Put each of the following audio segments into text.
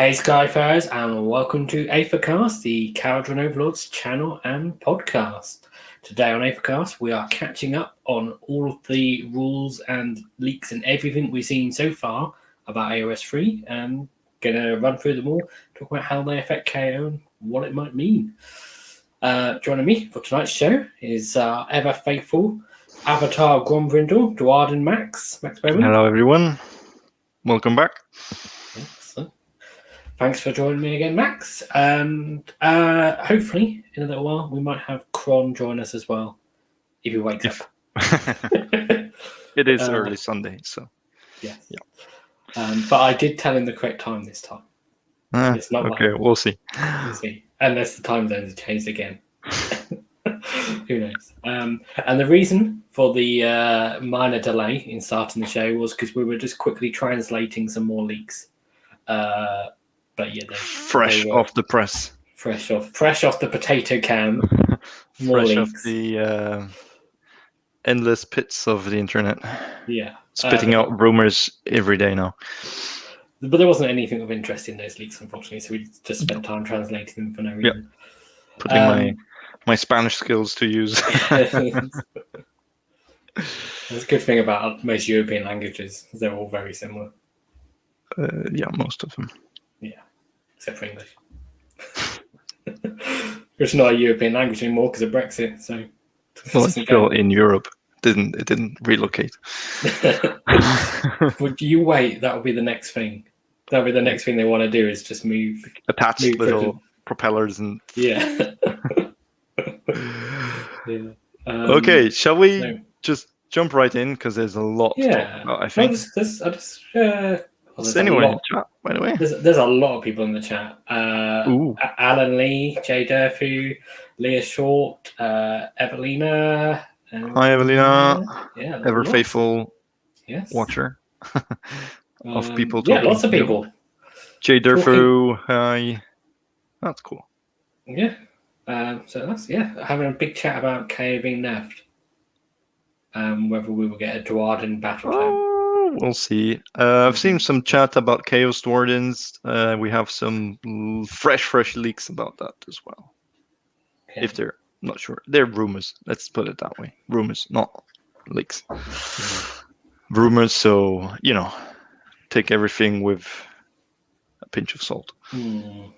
Hey Skyfarers, and welcome to Aethercast, the Kharadron Overlords channel and podcast. Today on Aethercast, we are catching up on all of the rules and leaks and everything we've seen so far about AOS 3, and gonna run through them all, talk about how they affect KO and what it might mean. Joining me for tonight's show is ever faithful Avatar Grombrindle, Duard and Max Bowman. Hello everyone, welcome back. Excellent. Thanks for joining me again, Max. And hopefully, in a little while, we might have Kron join us as well, if he wakes up. It is early Sunday, so. Yes. Yeah. But I did tell him the correct time this time. It's not okay, we'll see. We'll see. Unless the time zones have changed again. Who knows? And the reason for the minor delay in starting the show was because we were just quickly translating some more leaks. But yeah, fresh off the press. Fresh off the potato can. Fresh leaks. Off the endless pits of the internet. Yeah. Spitting out rumors every day now. But there wasn't anything of interest in those leaks, unfortunately, so we just spent time translating them for no reason. Yeah. Putting my Spanish skills to use. That's a good thing about most European languages. They're all very similar. Yeah, most of them. Yeah, except for English. It's not a European language anymore because of Brexit. So, well, it's still in Europe. It didn't relocate. Would you wait? That'll be the next thing. That'll be the next thing they want to do is just attach little propellers and. Yeah. Yeah. Okay, shall we just jump right in because there's a lot to talk about, I think. Anyone in the chat, by the way? There's a lot of people in the chat. Alan Lee, Jay Durfu, Leah Short, Evelina. Hi, Evelina. Yeah, ever faithful watcher of people talking. Yeah, lots of people. Jay Durfu, hi. That's cool. Yeah. So that's having a big chat about KO being nerfed. Whether we will get a Duarden battle time. We'll see. I've seen some chat about Chaos Wardens. We have some fresh leaks about that as well. Okay. If they're not sure, they're rumors. Let's put it that way. Rumors, not leaks. Rumors. So take everything with a pinch of salt. And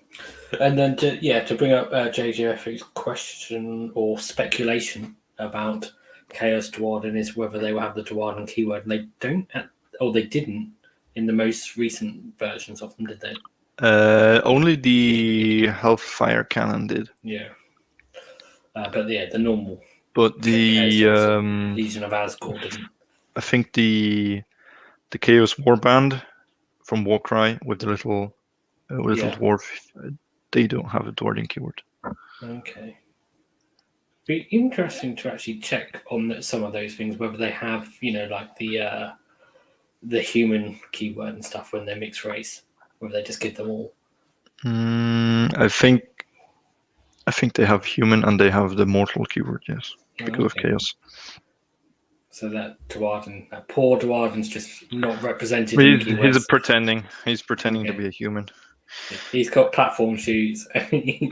then to bring up JJF's question or speculation about Chaos Duarden is whether they will have the Duarden keyword. And they don't, they didn't in the most recent versions of them, did they? Only the Hellfire Cannon did. Yeah. But the normal. But the Legion of Asgore didn't. I think the Chaos Warband from Warcry with the little dwarf, they don't have a Duarden keyword. Okay. Be interesting to actually check on some of those things, whether they have, like the human keyword and stuff when they're mixed race, whether they just give them all. I think they have human and they have the mortal keyword, yes, because of chaos. So that Duarden, that poor Duarden's just not represented. He's pretending to be a human. He's got platform shoes. Trying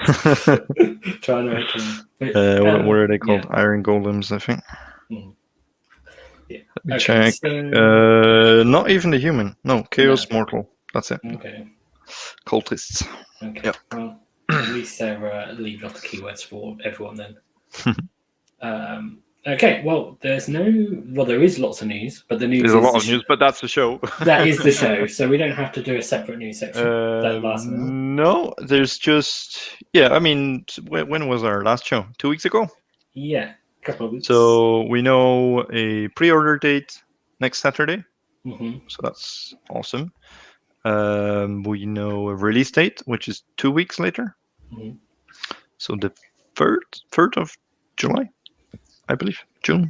to make him. What are they called? Yeah. Iron golems, I think. Yeah. Let me check. So... not even the human. No, chaos mortal. That's it. Okay. Cultists. Okay. Yep. Well, at least they're leaving off the keywords for everyone then. Okay, well, there is lots of news, but the news there's a lot of news, but that's the show. That is the show, so we don't have to do a separate news section. No, there's just I mean, when was our last show? 2 weeks ago? Yeah, a couple of weeks. So we know a pre-order date next Saturday. Mm-hmm. So that's awesome. We know a release date, which is 2 weeks later. Mm-hmm. So the 3rd of July. I believe July.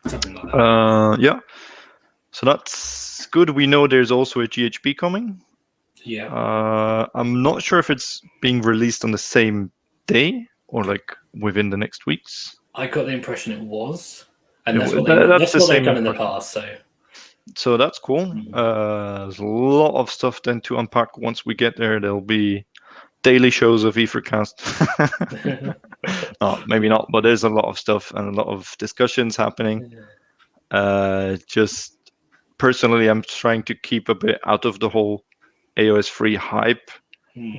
Something like that. Yeah. So that's good. We know there's also a GHB coming. Yeah. I'm not sure if it's being released on the same day or like within the next weeks. I got the impression it was, and that's what they've done in the past. So So that's cool. There's a lot of stuff then to unpack. Once we get there, there'll be daily shows of Aethercast. Maybe not, but there's a lot of stuff and a lot of discussions happening. Just personally, I'm trying to keep a bit out of the whole AOS free hype.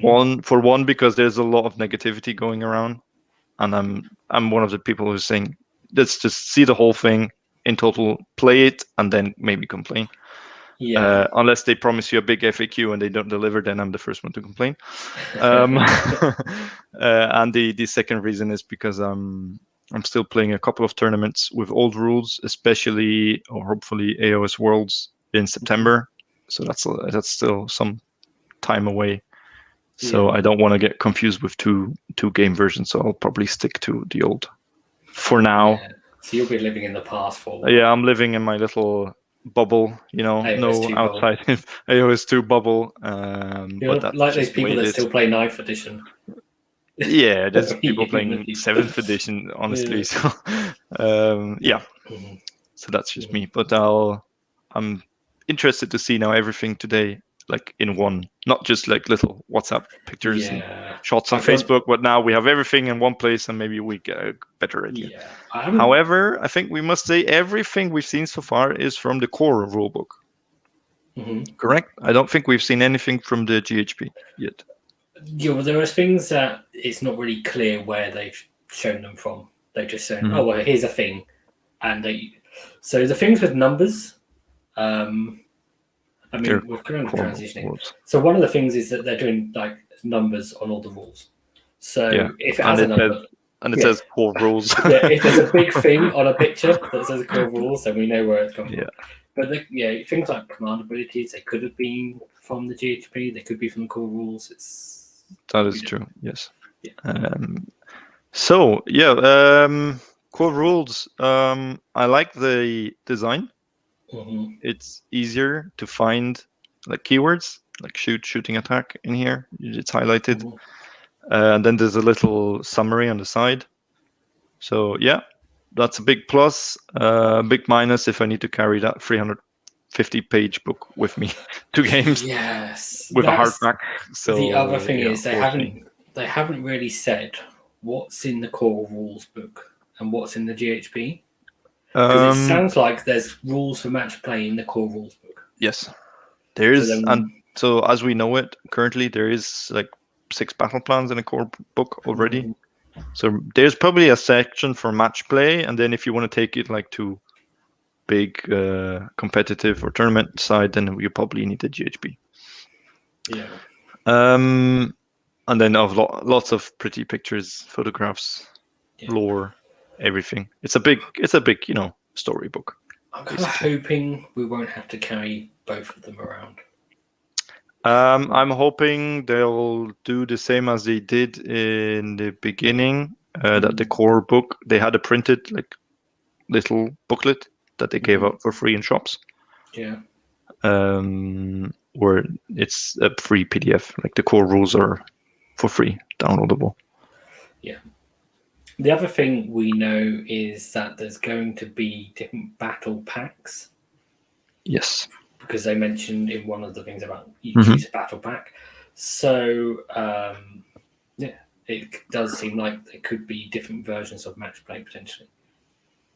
One, because there's a lot of negativity going around, and I'm one of the people who's saying, let's just see the whole thing in total, play it, and then maybe complain. Unless they promise you a big FAQ and they don't deliver, then I'm the first one to complain. And the second reason is because I'm still playing a couple of tournaments with old rules, especially or hopefully AOS Worlds in September. So that's still some time away. So I don't want to get confused with two game versions. So I'll probably stick to the old for now. Yeah. So you'll be living in the past for a while. Yeah, I'm living in my little bubble, no outside AOS 2 bubble. But that's like those people that still play 9th edition. Yeah, there's people playing 7th edition, honestly. So so that's just me. But I'm interested to see now everything today, like in one, not just like little WhatsApp pictures and shots on Facebook, but now we have everything in one place, and maybe we get a better idea. However, I think we must say everything we've seen so far is from the core rulebook. Correct? I don't think we've seen anything from the GHP yet. Yeah, well, there are things that it's not really clear where they've shown them from. They're just saying, oh, well, here's a thing. So the things with numbers, we're currently transitioning. So one of the things is that they're doing like numbers on all the rules. So if it has a number, it says core rules. If there's a big thing on a picture that says core rules, then we know where it's come from. But things like command abilities, they could have been from the GHP. They could be from the core rules. That is true. Yes. Core rules. I like the design. It's easier to find like keywords like shooting, attack in here. It's highlighted, and then there's a little summary on the side. So that's a big plus. Big minus if I need to carry that 350-page book with me to games. Yes, with a hardback. So the other thing is they haven't really said what's in the core rules book and what's in the GHP. Because it sounds like there's rules for match play in the core rules book. Yes, there is. So as we know it, currently there is like 6 battle plans in a core book already. So there's probably a section for match play, and then if you want to take it like to big competitive or tournament side, then you probably need the GHP. Yeah. And then of lots of pretty pictures, photographs, lore. Everything. It's a big, storybook. I'm kind of hoping we won't have to carry both of them around. I'm hoping they'll do the same as they did in the beginning. That the core book, they had a printed like little booklet that they gave out for free in shops. Yeah. Where it's a free PDF. Like the core rules are for free, downloadable. Yeah. The other thing we know is that there's going to be different battle packs. Yes. Because they mentioned in one of the things about you choose a battle pack. So, it does seem like there could be different versions of match play potentially.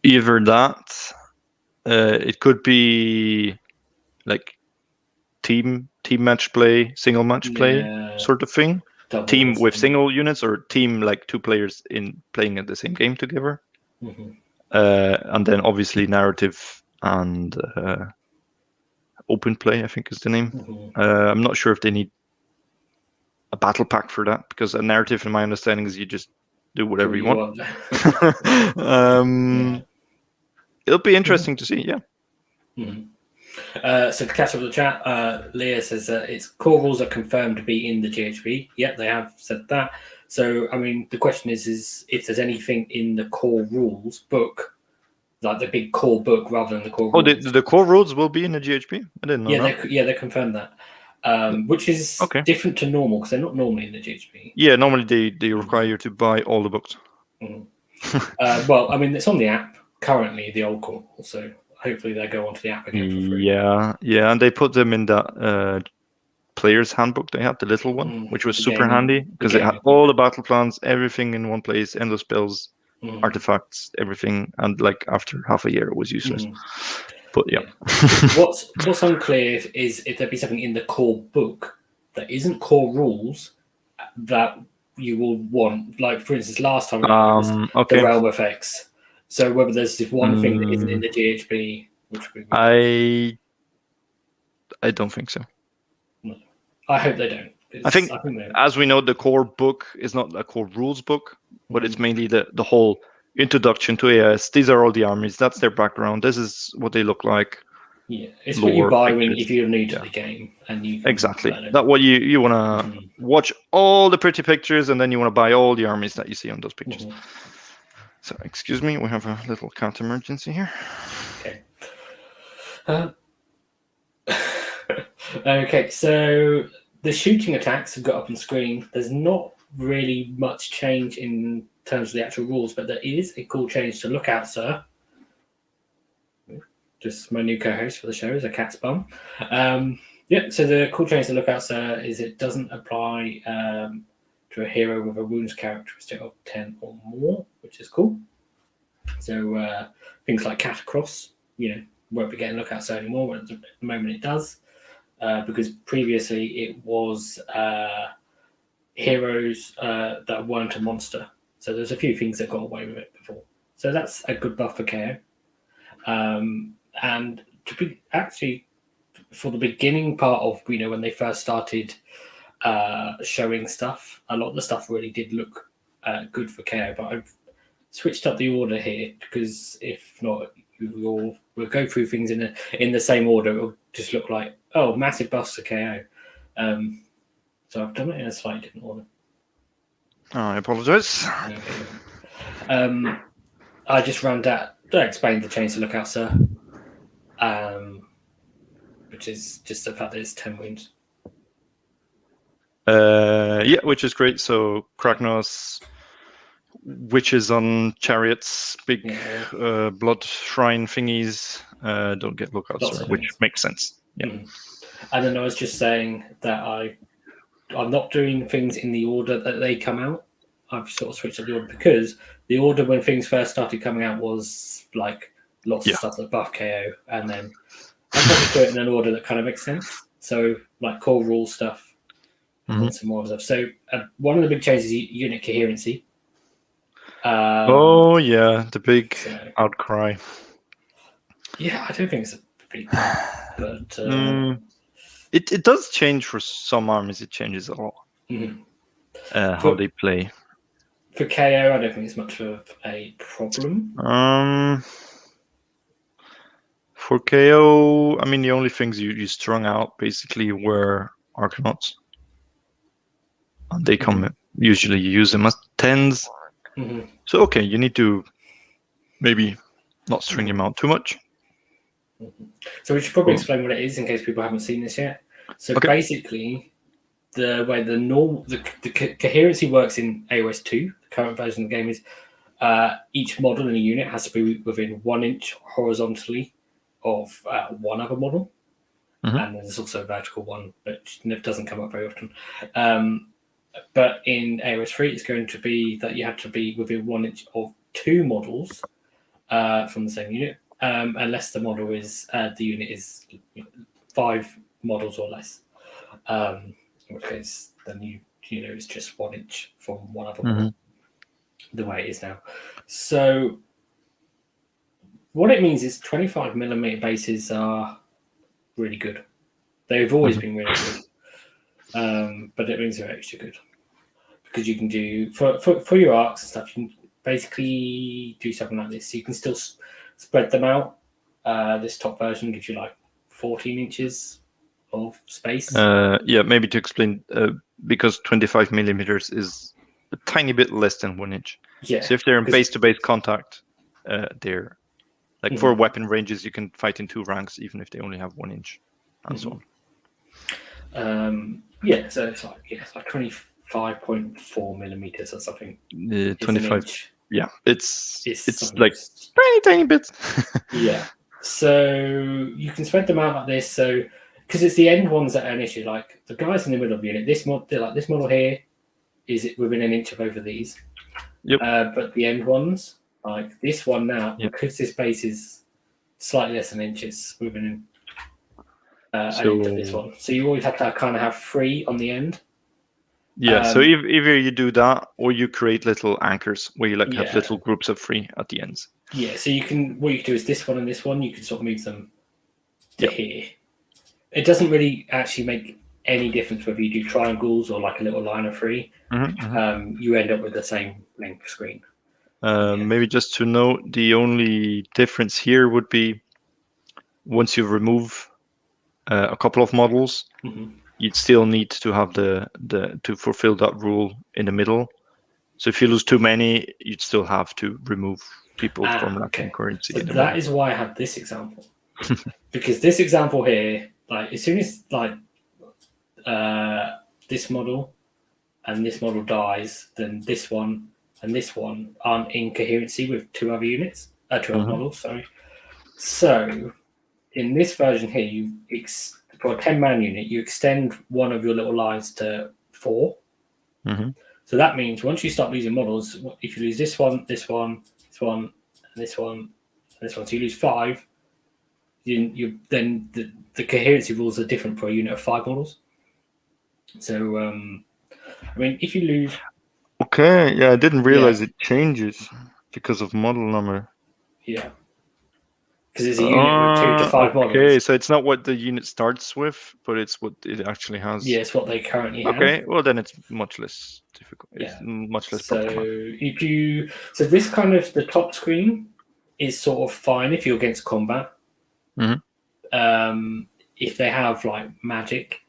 Either that, it could be like team match play, single match play sort of thing. Team with single units, or team like 2 players in playing at the same game together. And then obviously narrative and open play, I think is the name. I'm not sure if they need a battle pack for that, because a narrative, in my understanding, is you just do whatever you want. It'll be interesting to see. So to catch up with the chat, Leah says that its core rules are confirmed to be in the GHP. Yep, they have said that. So, I mean, the question is if there's anything in the core rules book, like the big core book rather than the core rules. The core rules will be in the GHP? I didn't know that. They confirmed that. Which is different to normal, because they're not normally in the GHP. Yeah, normally they require you to buy all the books. Well, I mean, it's on the app currently, the old core, so hopefully they go onto the app again for free. Yeah, and they put them in that player's handbook. They had the little one, which was super handy because it had all the battle plans, everything in one place, endless spells, artifacts, everything, and like after half a year it was useless. But yeah. What's unclear is if there'd be something in the core book that isn't core rules that you will want. Like for instance, last time was the realm effects. So whether there's this one thing that isn't in the GHB, which would be I don't think so. No. I hope they don't. I think as we know, the core book is not a core rules book, but it's mainly the whole introduction to AOS. These are all the armies. That's their background. This is what they look like. Yeah, it's what you buy if you're new to the game, and you exactly that. What you want to watch all the pretty pictures, and then you want to buy all the armies that you see on those pictures. So, excuse me, we have a little cat emergency here. Okay. Okay, so the shooting attacks have got up on screen. There's not really much change in terms of the actual rules, but there is a cool change to look out, sir. Just my new co-host for the show is a cat's bum. So the cool change to look out, sir, is it doesn't apply to a hero with a wounds characteristic of 10 or more, which is cool. So things like Cat Across, won't be getting look out, sir anymore. At the moment it does. Because previously it was heroes that weren't a monster. So there's a few things that got away with it before. So that's a good buff for KO. And to be actually for the beginning part of when they first started showing stuff, a lot of the stuff really did look good for KO. But I've switched up the order here because if not, we'll go through things in the same order. It'll just look like massive buffs to KO. So I've done it in a slightly different order. I apologise. Okay. I just ran that. I explained the change to look out, sir. Which is just the fact that it's 10 wounds. Which is great. So Kragnos, witches on chariots, big blood shrine thingies don't get lookouts, sir, which makes sense. Yeah. And then I was just saying that I'm not doing things in the order that they come out. I've sort of switched up the order because the order when things first started coming out was like lots of stuff that buff KO, and then I tried to do it in an order that kind of makes sense. So like core rule stuff and some more stuff. So one of the big changes is unit coherency. The big outcry. Yeah, I don't think it's a big deal, but it does change for some armies. It changes a lot. How they play. For KO, I don't think it's much of a problem. For KO, I mean, the only things you strung out basically were Arcanauts. And they come, usually you use them as 10s. So, okay, you need to maybe not string them out too much. So we should probably explain what it is in case people haven't seen this yet. So basically, the way the coherency works in AOS 2, the current version of the game, is each model in a unit has to be within 1 inch horizontally of one other model. And there's also a vertical one, but it doesn't come up very often. But in AOS 3, it's going to be that you have to be within 1 inch of 2 models from the same unit, unless the model is the unit is 5 models or less. In which case, then it's just 1 inch from one other model, the way it is now. So what it means is 25mm bases are really good. They've always been really good, but it means they're extra good because you can do for your arcs and stuff. You can basically do something like this. So you can still spread them out. This top version gives you like 14 inches of space. Maybe to explain, because 25mm is a tiny bit less than 1 inch. Yeah. So if they're in base-to-base contact, they're like for weapon ranges, you can fight in 2 ranks even if they only have 1 inch, and so on. So it's like 25.4mm or something. 25. Yeah, it's like tiny bits. Yeah. So you can spread them out like this. So because it's the end ones that are an issue, like the guys in the middle of the unit. This model here is within an inch of both of these. Yep. But the end ones, like this one now, Yep. because this base is slightly less than an inch, it's within an inch of this one. So you always have to kind of have 3 on the end. Yeah, so either you do that or you create little anchors where you like have Yeah. little groups of 3 at the ends. Yeah, so what you can do is this one and this one, you can sort of move them to here. It doesn't really actually make any difference whether you do triangles or like a little line of 3. You end up with the same length screen. Maybe just to note, the only difference here would be once you remove a couple of models, you'd still need to have to fulfill that rule in the middle. So if you lose too many, you'd still have to remove people from lacking coherency. So that is why I have this example. Because this example here, like as soon as like this model and this model dies, then this one and this one aren't in coherency with 2 other units, 2 other models, sorry. So in this version here, for a 10-man unit, you extend one of your little lines to 4. So that means once you start losing models, if you lose this one, this one, this one, and this one, and this one, so you lose 5, then the coherency rules are different for a unit of 5 models. So, I mean, if you lose... Okay, yeah, I didn't realize it changes because of model number. Yeah. Because it's a unit with 2 to 5 models. Okay, so it's not what the unit starts with, but it's what it actually has. Yeah, it's what they currently have. Okay, well then it's much less difficult. It's much less problematic. So this kind of, the top screen is sort of fine if you're against combat. If they have like magic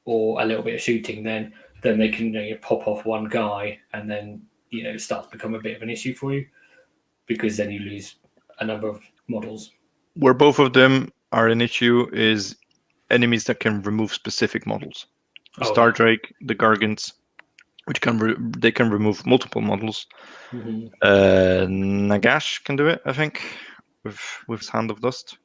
or a little bit of shooting, then they can pop off one guy and then it starts to become a bit of an issue for you because then you lose a number of models. Where both of them are an issue is enemies that can remove specific models. The Star Drake, the Gargants, which they can remove multiple models. Nagash can do it, I think, with his Hand of Dust.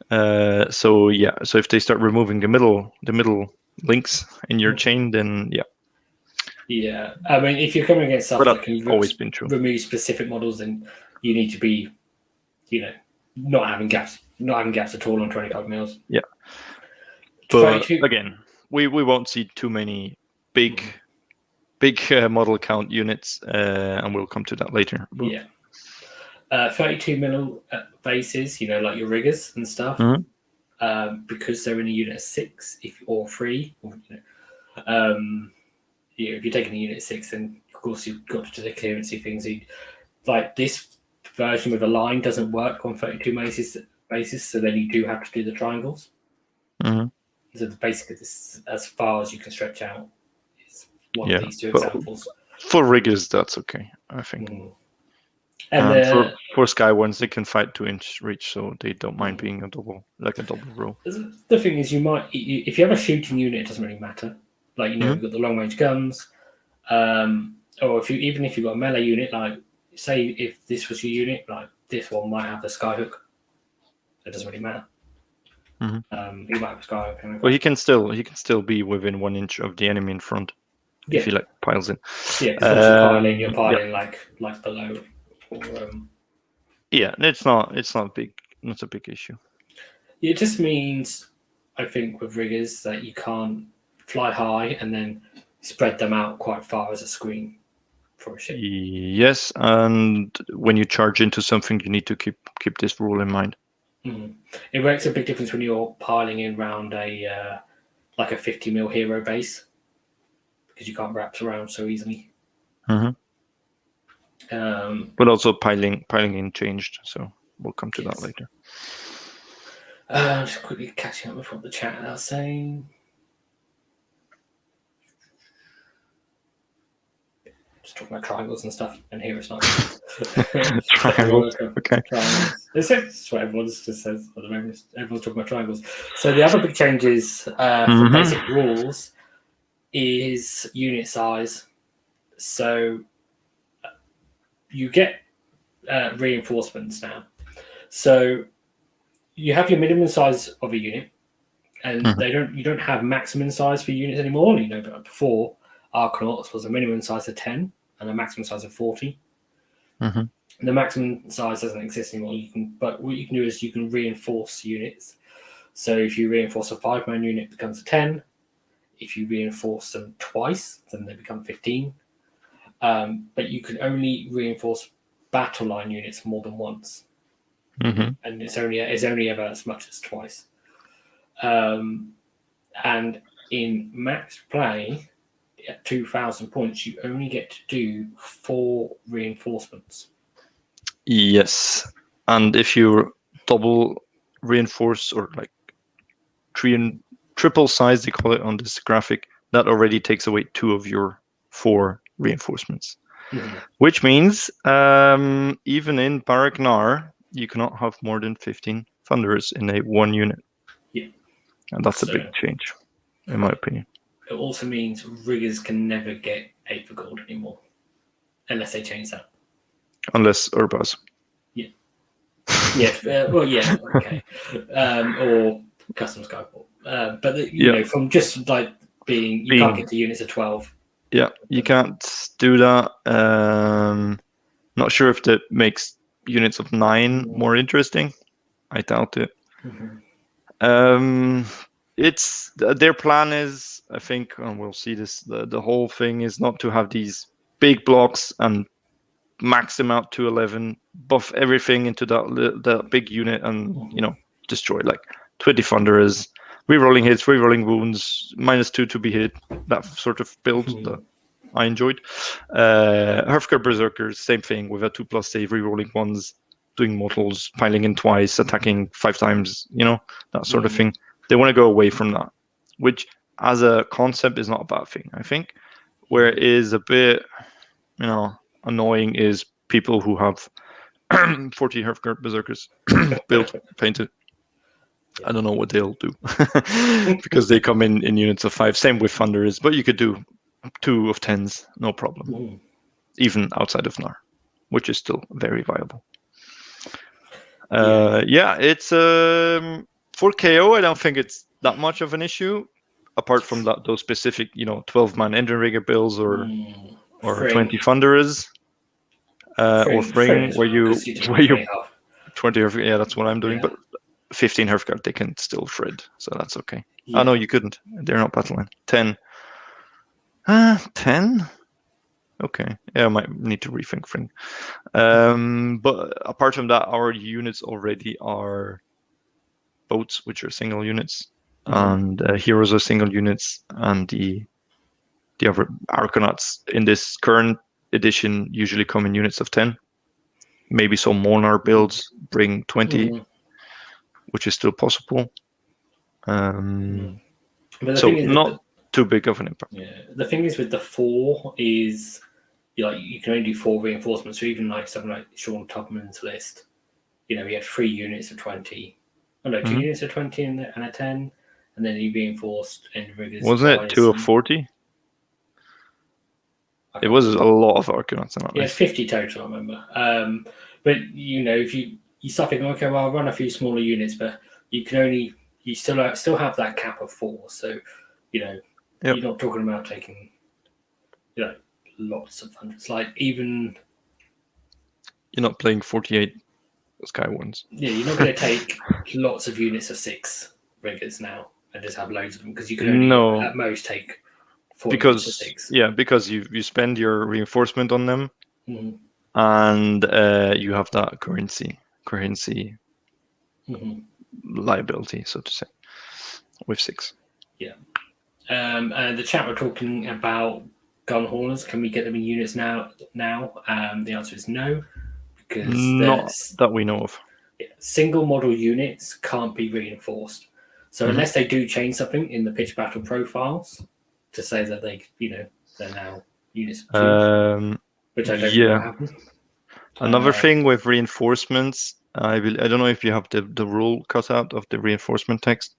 So if they start removing the middle links in your chain, then yeah. I mean, if you're coming against stuff that can always been true. Remove specific models, then you need to be, not having gaps at all on 25 mils. Yeah. But again, we won't see too many big model count units, and we'll come to that later. But... Yeah. 32 mil bases, like your riggers and stuff, because they're in a unit of 6 or 3. If you're taking a unit of 6, then of course you've got to do the coherency things. Like this version with a line doesn't work on 32 bases, so then you do have to do the triangles. So basically, this as far as you can stretch out is one of these 2 examples. For riggers, that's okay, I think. And for Sky ones, they can fight 2-inch reach, so they don't mind being a double row. The thing is, if you have a shooting unit, it doesn't really matter. Like you've got the long range guns, or even if you've got a melee unit, like say if this was your unit, like this one might have the skyhook, so it doesn't really matter. You might have a skyhook. Well, he can still be within 1 inch of the enemy in front if he piles in. Yeah, because you're piling like below. Or, it's not big. Not a big issue. It just means, I think, with riggers that you can't fly high and then spread them out quite far as a screen for a ship. Yes, and when you charge into something, you need to keep this rule in mind. It makes a big difference when you're piling in around a 50 mil hero base because you can't wrap around so easily. But also piling in changed, so we'll come to that later. Just quickly catching up with what the chat are saying. Just talking about triangles and stuff, and here it's not. Triangles. Okay. Triangles. That's what everyone just says at the moment. Everyone's talking about triangles. So the other big changes for basic rules is unit size. So you get reinforcements now. So you have your minimum size of a unit, and you don't have maximum size for units anymore. But before Arcanauts was a minimum size of 10 and a maximum size of 40. The maximum size doesn't exist anymore. But what you can do is you can reinforce units. So if you reinforce a 5-man unit, it becomes a 10. If you reinforce them twice, then they become 15. But you can only reinforce battle line units more than once, and it's only ever as much as twice. And in max play, at 2,000 points, you only get to do 4 reinforcements. Yes, and if you double reinforce or like triple size, they call it on this graphic, that already takes away 2 of your 4 reinforcements. Which means even in Barak-Nar, you cannot have more than 15 Thunderers in a 1 unit. Yeah. And that's a big change, in my opinion. It also means riggers can never get Aether Gold anymore, unless they change that. Unless Urbaz. Yeah. Yeah. Well, yeah. Okay. Or custom Skyport. But you know, from just like being can't get to units of 12. Yeah, you can't do that. Not sure if that makes units of 9 more interesting. I doubt it. It's their plan is, I think, and we'll see this. The whole thing is not to have these big blocks and max them out to 11, buff everything into that big unit, and destroy like 20 Thunderers, rerolling hits, rerolling wounds, -2 to be hit. That sort of build that I enjoyed. Hearthguard Berserkers, same thing with a 2+ save, rerolling ones, doing mortals, piling in twice, attacking 5 times, that sort of thing. They want to go away from that, which as a concept is not a bad thing, I think. Where it is a bit, annoying is people who have 40 Hearthguard Berserkers built, painted. I don't know what they'll do because they come in units of 5. Same with Thunderers, but you could do 2 of 10s, no problem. Even outside of Nar, which is still very viable. It's for KO. I don't think it's that much of an issue, apart from those specific, 12-man engine rigger builds or 20 Thunderers, or Fring, where you 20. Yeah, that's what I'm doing. But 15 Hearthguard, they can still shred, so that's okay. Oh no, you couldn't. They're not battleline. 10. 10. Okay, yeah, I might need to rethink Fring. But apart from that, our units already are boats, which are single units, and heroes are single units, and the other Arcanauts in this current edition usually come in units of 10. Maybe some Monar builds bring 20, which is still possible. So not too big of an impact. Yeah, the thing is with the 4 is you can only do 4 reinforcements. So even like something like Sean Tubman's list, he had 3 units of 20. Oh no, 2 units of 20 and a 10, and then he reinforced end riggers. Wasn't it 2 of 40? It was a lot of Arcanauts. Yeah, it's 50 total, I remember. But if you start thinking, okay, well, I'll run a few smaller units, but you still have that cap of 4. So you're not talking about taking lots of hundreds. Like even you're not playing 48 Sky ones. Yeah, you're not going to take lots of units of 6 riggers now and just have loads of them, because you can only at most take 4 units of 6. Yeah, because you spend your reinforcement on them, and you have that coherency liability, so to say, with 6. Yeah. The chat were talking about gun haulers. Can we get them in units now? The answer is no, because not that we know of. Single model units can't be reinforced. So unless they do change something in the pitch battle profiles to say that they're now units of 2, which I don't know what happened. Another thing with reinforcements, I don't know if you have the rule cut out of the reinforcement text.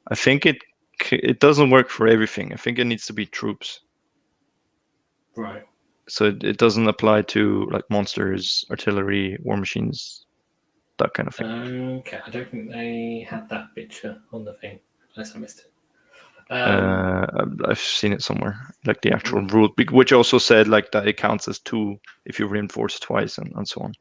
I think it doesn't work for everything. I think it needs to be troops. Right. So it doesn't apply to like monsters, artillery, war machines, that kind of thing. Okay, I don't think they had that picture on the thing, unless I missed it. I've seen it somewhere, like the actual rule, which also said like that it counts as 2 if you reinforce twice and so on.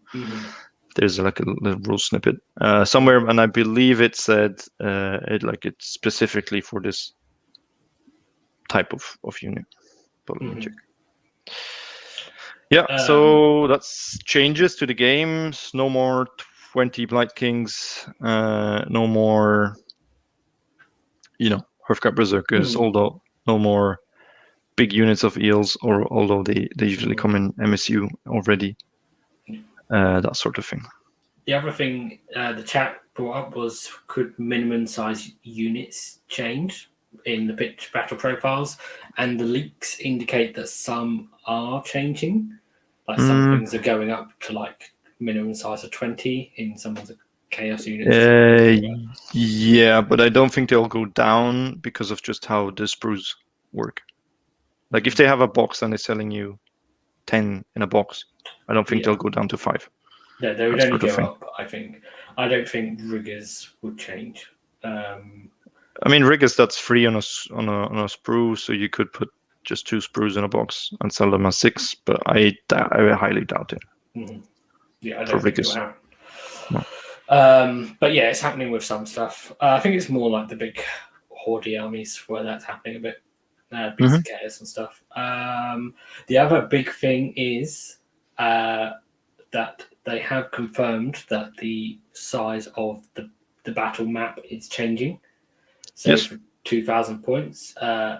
There's like a little rule snippet somewhere, and I believe it said it's specifically for this type of unit. But let me check. Yeah, so that's changes to the games. No more 20 Blight Kings. No more, Hearthguard Berserkers. Although no more big units of eels, or although they usually come in MSU already. That sort of thing. The other thing the chat brought up was, could minimum size units change in the pitch battle profiles? And the leaks indicate that some are changing. Like some things are going up to like minimum size of 20 in some of the chaos units. Yeah, but I don't think they'll go down because of just how the sprues work. Like if they have a box and they're selling you 10 in a box, I don't think they'll go down to 5. Yeah, they would only go up, I think. I don't think riggers would change. I mean, riggers, that's free on a sprue, so you could put just 2 sprues in a box and sell them as 6, but I highly doubt it. Yeah, I don't think it will happen. No. But yeah, it's happening with some stuff. I think it's more like the big horde armies where that's happening a bit. Beats of chaos and stuff. The other big thing is that they have confirmed that the size of the battle map is changing. So yes. for 2,000 points,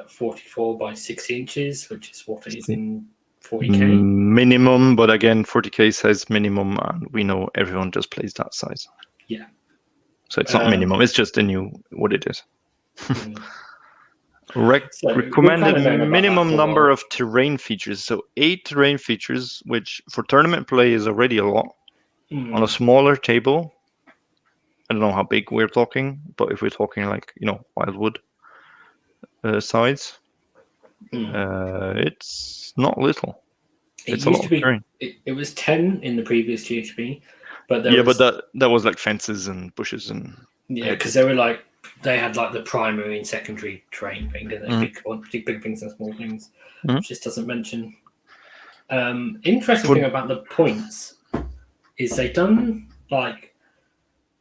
44 by 60 inches, which is what it is in 40k. Minimum, but again, 40k says minimum, and we know everyone just plays that size. Yeah. So it's not minimum, it's just what it is. Recommended minimum number of terrain features. So 8 terrain features, which for tournament play is already a lot. On a smaller table, I don't know how big we're talking, but if we're talking like, Wildwood size, it's not little. It's a lot of terrain. It was 10 in the previous GHB, but but that was like fences and bushes and because they had like the primary and secondary terrain thing, didn't they? Big things and small things. Which just doesn't mention. Interesting thing about the points is they done like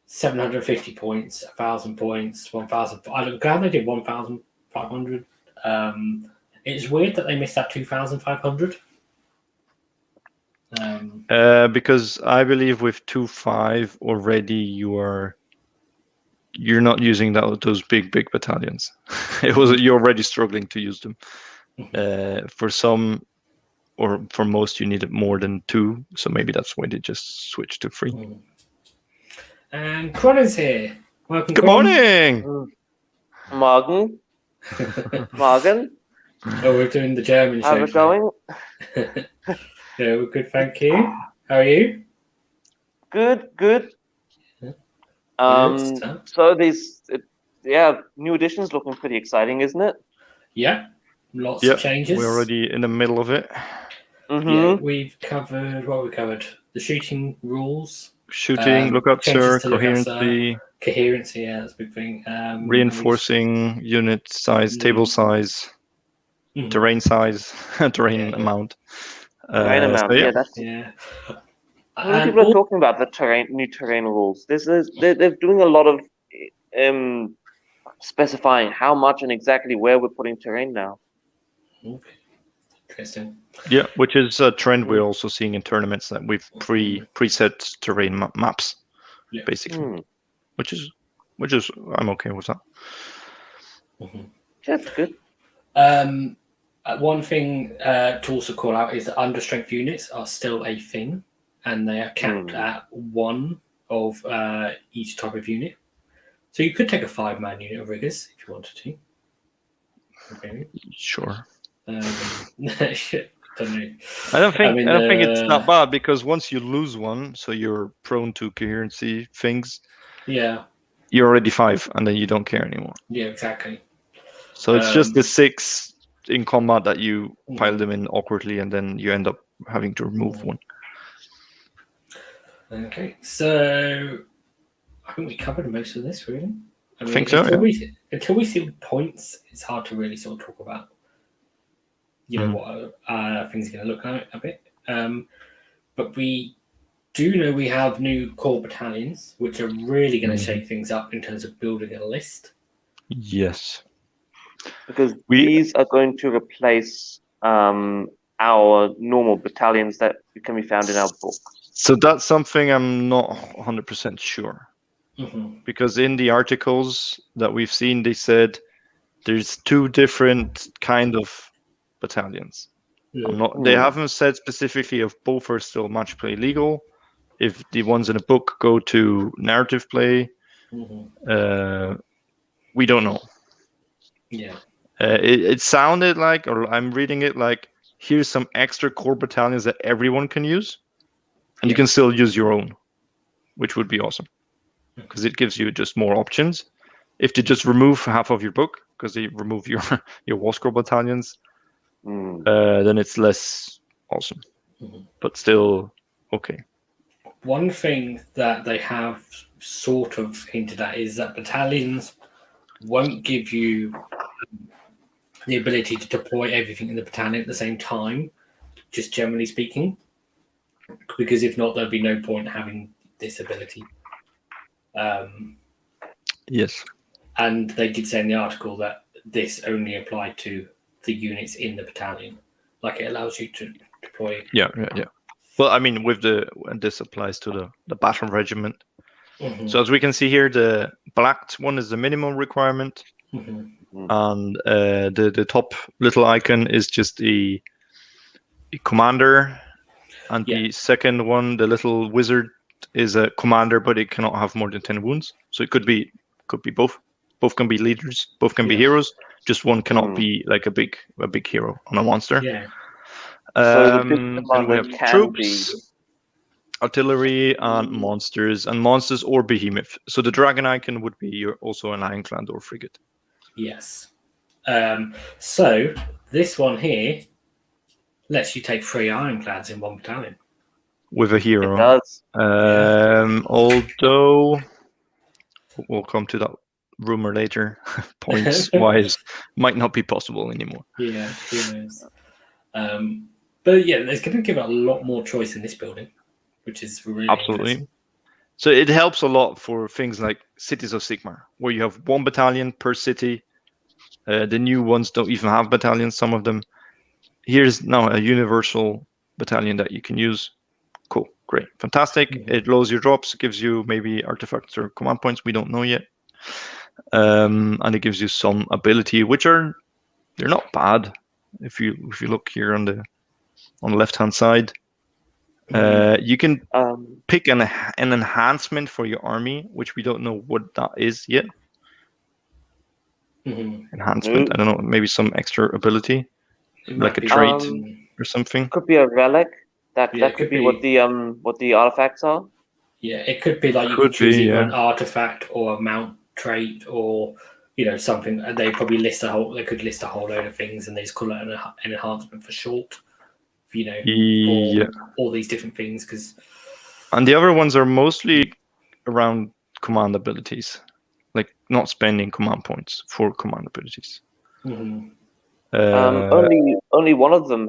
750 points, 1,000 points, 1,000. I'm glad they did 1,500. It's weird that they missed that 2,500. Because I believe with 2.5 already you're not using those big battalions. You're already struggling to use them. For some, or for most, you needed more than 2, so maybe that's why they just switched to 3. And Cronen's here. Welcome. Good morning. Morgen. Morgen. Oh, we're doing the German show. How's it going? Yeah, we're good, thank you. How are you? Good. So these, new editions looking pretty exciting, isn't it? Yeah, lots of changes. We're already in the middle of it. Yeah, we've covered what we covered: the shooting rules, lookup, sir, coherency. Coherency, yeah, that's a big thing. Reinforcing unit size, table size, terrain size, terrain amount. Terrain amount, that's. Yeah. When people are talking about the new terrain rules, they're doing a lot of specifying how much and exactly where we're putting terrain now. Okay. Interesting. Yeah, which is a trend we're also seeing in tournaments, that we've preset terrain maps, basically. Which is I'm okay with that. That's good. One thing to also call out is that understrength units are still a thing, and they are capped at 1 of each type of unit. So you could take a 5-man unit of riggers if you wanted to. Okay. Sure. Don't know. I don't think it's not bad, because once you lose one, so you're prone to coherency things. Yeah. You're already 5, and then you don't care anymore. Yeah, exactly. So it's just the 6 in combat that you pile them in awkwardly, and then you end up having to remove one. Okay, so I think we covered most of this, really. I mean, think so, until we see points, it's hard to really sort of talk about, what things are going to look like a bit. But we do know we have new core battalions, which are really going to shake things up in terms of building a list. Yes. Because these are going to replace our normal battalions that can be found in our book. So that's something I'm not 100% sure. Mm-hmm. Because in the articles that we've seen, they said there's two different kind of battalions. They haven't said specifically if both are still match play legal, if the ones in the book go to narrative play. We don't know. Yeah. It sounded like, or I'm reading it like, here's some extra core battalions that everyone can use, and you can still use your own, which would be awesome, because it gives you just more options. If they just remove half of your book, because they remove your war scroll battalions, then it's less awesome, but still okay. One thing that they have sort of hinted at is that battalions won't give you the ability to deploy everything in the battalion at the same time, just generally speaking, because if not, there'd be no point having this ability. Yes. And they did say in the article that this only applied to the units in the battalion. Like, it allows you to deploy. Yeah. Well, I mean, and this applies to the battle regiment. So as we can see here, the black one is the minimum requirement, and the top little icon is just a commander, and the second one, the little wizard, is a commander, but it cannot have more than 10 wounds. So it could be both. Both can be leaders. Both can be heroes. Just one cannot be like a big hero on a monster. Yeah. So and we have troops, artillery, and monsters, or behemoth. So the dragon icon would be also an ironclad or frigate. Yes. So this one here lets you take 3 ironclads in one battalion with a hero. It does. Although we'll come to that rumor later. Points wise, might not be possible anymore. Yeah, who knows? But yeah, it's going to give a lot more choice in this building, which is really absolutely. So it helps a lot for things like Cities of Sigmar, where you have one battalion per city. The new ones don't even have battalions, some of them. Here's now a universal battalion that you can use. Cool, great, fantastic. It lowers your drops, gives you maybe artifacts or command points, we don't know yet. And it gives you some ability, which they're not bad. If you look here on the left-hand side, you can pick an enhancement for your army, which we don't know what that is yet. Enhancement, I don't know, maybe some extra ability, like a trait or something. Could be a relic. That could be what the artifacts are. Yeah, it could be like you could choose either an artifact or a mount trait, or something. They probably They could list a whole load of things, and they just call it an enhancement for short. All these different things. And the other ones are mostly around command abilities, like not spending command points for command abilities. Only one of them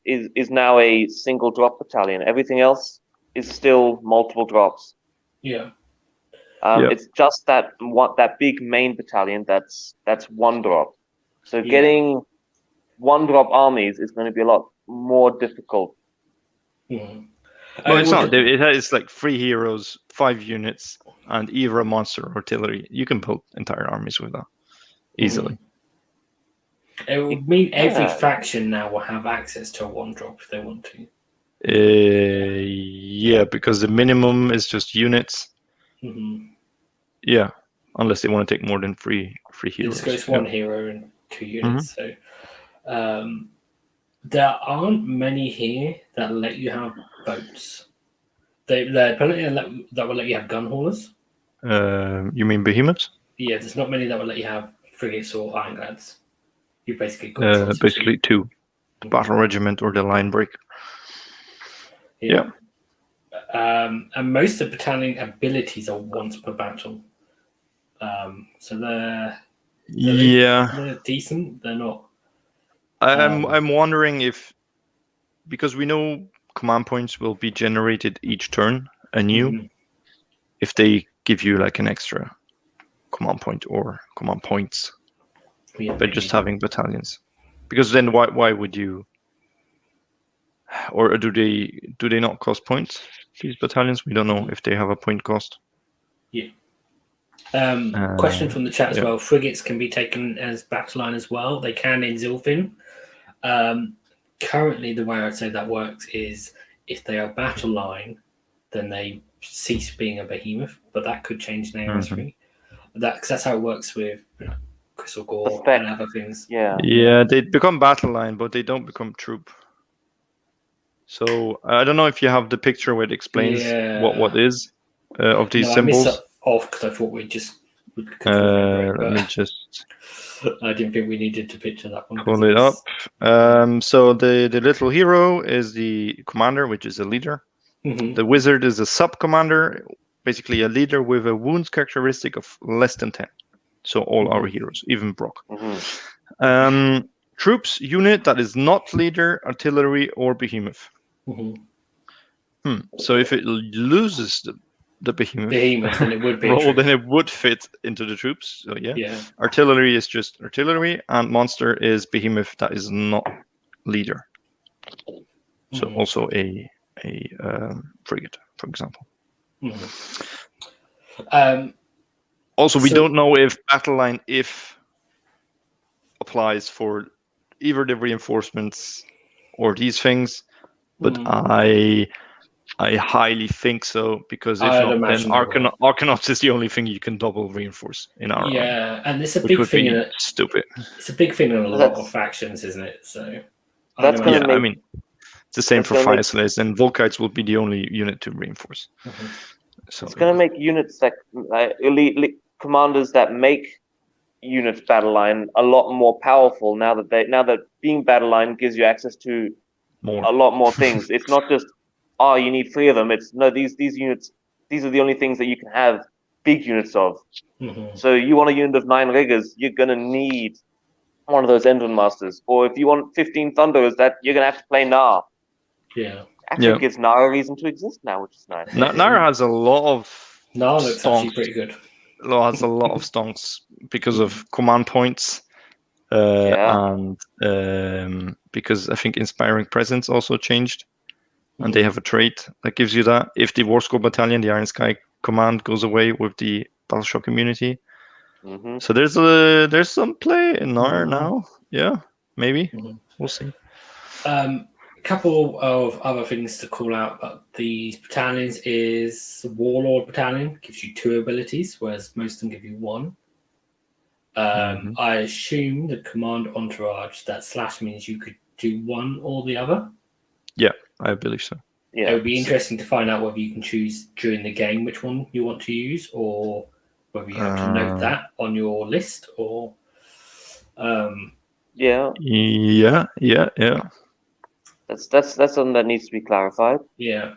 is now a single drop battalion. Everything else is still multiple drops. Yeah. It's just that big main battalion that's one drop. So getting one drop armies is going to be a lot more difficult. Well, it's not. It's like 3 heroes, 5 units, and either a monster or artillery. You can build entire armies with that easily. It would mean every faction now will have access to a 1-drop if they want to. Yeah, because the minimum is just units. Yeah, unless they want to take more than 3 heroes. It just goes 1 hero and 2 units. So there aren't many here that let you have boats. There are plenty that will let you have gun haulers. You mean behemoths? Yeah, there's not many that will let you have frigates or ironclads. You basically got basically 2. Battle regiment or the line break. Yeah. And most of the battalion abilities are once per battle. So they're decent. They're not. I'm wondering if, because we know command points will be generated each turn anew, if they give you like an extra command point or command points by just having battalions. Because then why would you? Or do they not cost points? These battalions, we don't know if they have a point cost. Yeah. Question from the chat as well. Frigates can be taken as battle line as well. They can in Zilfin. Currently, the way I'd say that works is if they are battle line, then they cease being a behemoth. But that could change in AOS 3. That's how it works with Crystal Gore and other things. Yeah, they become battle line, but they don't become troop. So I don't know if you have the picture where it explains what is of these symbols. I missed that off because I thought we just. Let me just. I didn't think we needed to picture that one. Pull it up. So the little hero is the commander, which is a leader. The wizard is a sub commander, basically a leader with a wounds characteristic of less than 10. So all our heroes, even Brock. Troops unit that is not leader, artillery, or behemoth. So if it loses the behemoth then it would be role, then it would fit into the troops. So yeah. Artillery is just artillery, and monster is behemoth that is not leader. So also a frigate, for example. Also, we don't know if battle line applies for either the reinforcements or these things, but I highly think so, because if not, then Arcanauts is the only thing you can double reinforce in our army, and it's a big thing. Stupid. It's a big thing in a lot of factions, isn't it? So that's I mean, it's the same for Fire Slayers, and Volkites will be the only unit to reinforce. So it's going to make units like elite commanders that make units battle line a lot more powerful now that being battle line gives you access to a lot more things. It's not just you need 3 of them. It's no, these units, these are the only things that you can have big units of. So you want a unit of 9 riggers, you're gonna need one of those engine masters. Or if you want 15 thunderers, that you're gonna have to play Nar. Actually, it gives Nar a reason to exist now, which is nice. Nar has a lot of Nar looks actually pretty good. Has a lot of stonks because of command points, and because I think Inspiring Presence also changed, and they have a trait that gives you that. If the War School Battalion, the Iron Sky command goes away with the Battle Shock immunity, so there's some play in Nar now. Yeah, maybe we'll see. Couple of other things to call out about these battalions is Warlord Battalion gives you 2 abilities, whereas most of them give you 1. I assume the command entourage, that slash means you could do one or the other. Yeah, I believe so. It would be interesting to find out whether you can choose during the game which one you want to use, or whether you have to note that on your list, or Yeah. That's something that needs to be clarified. Yeah.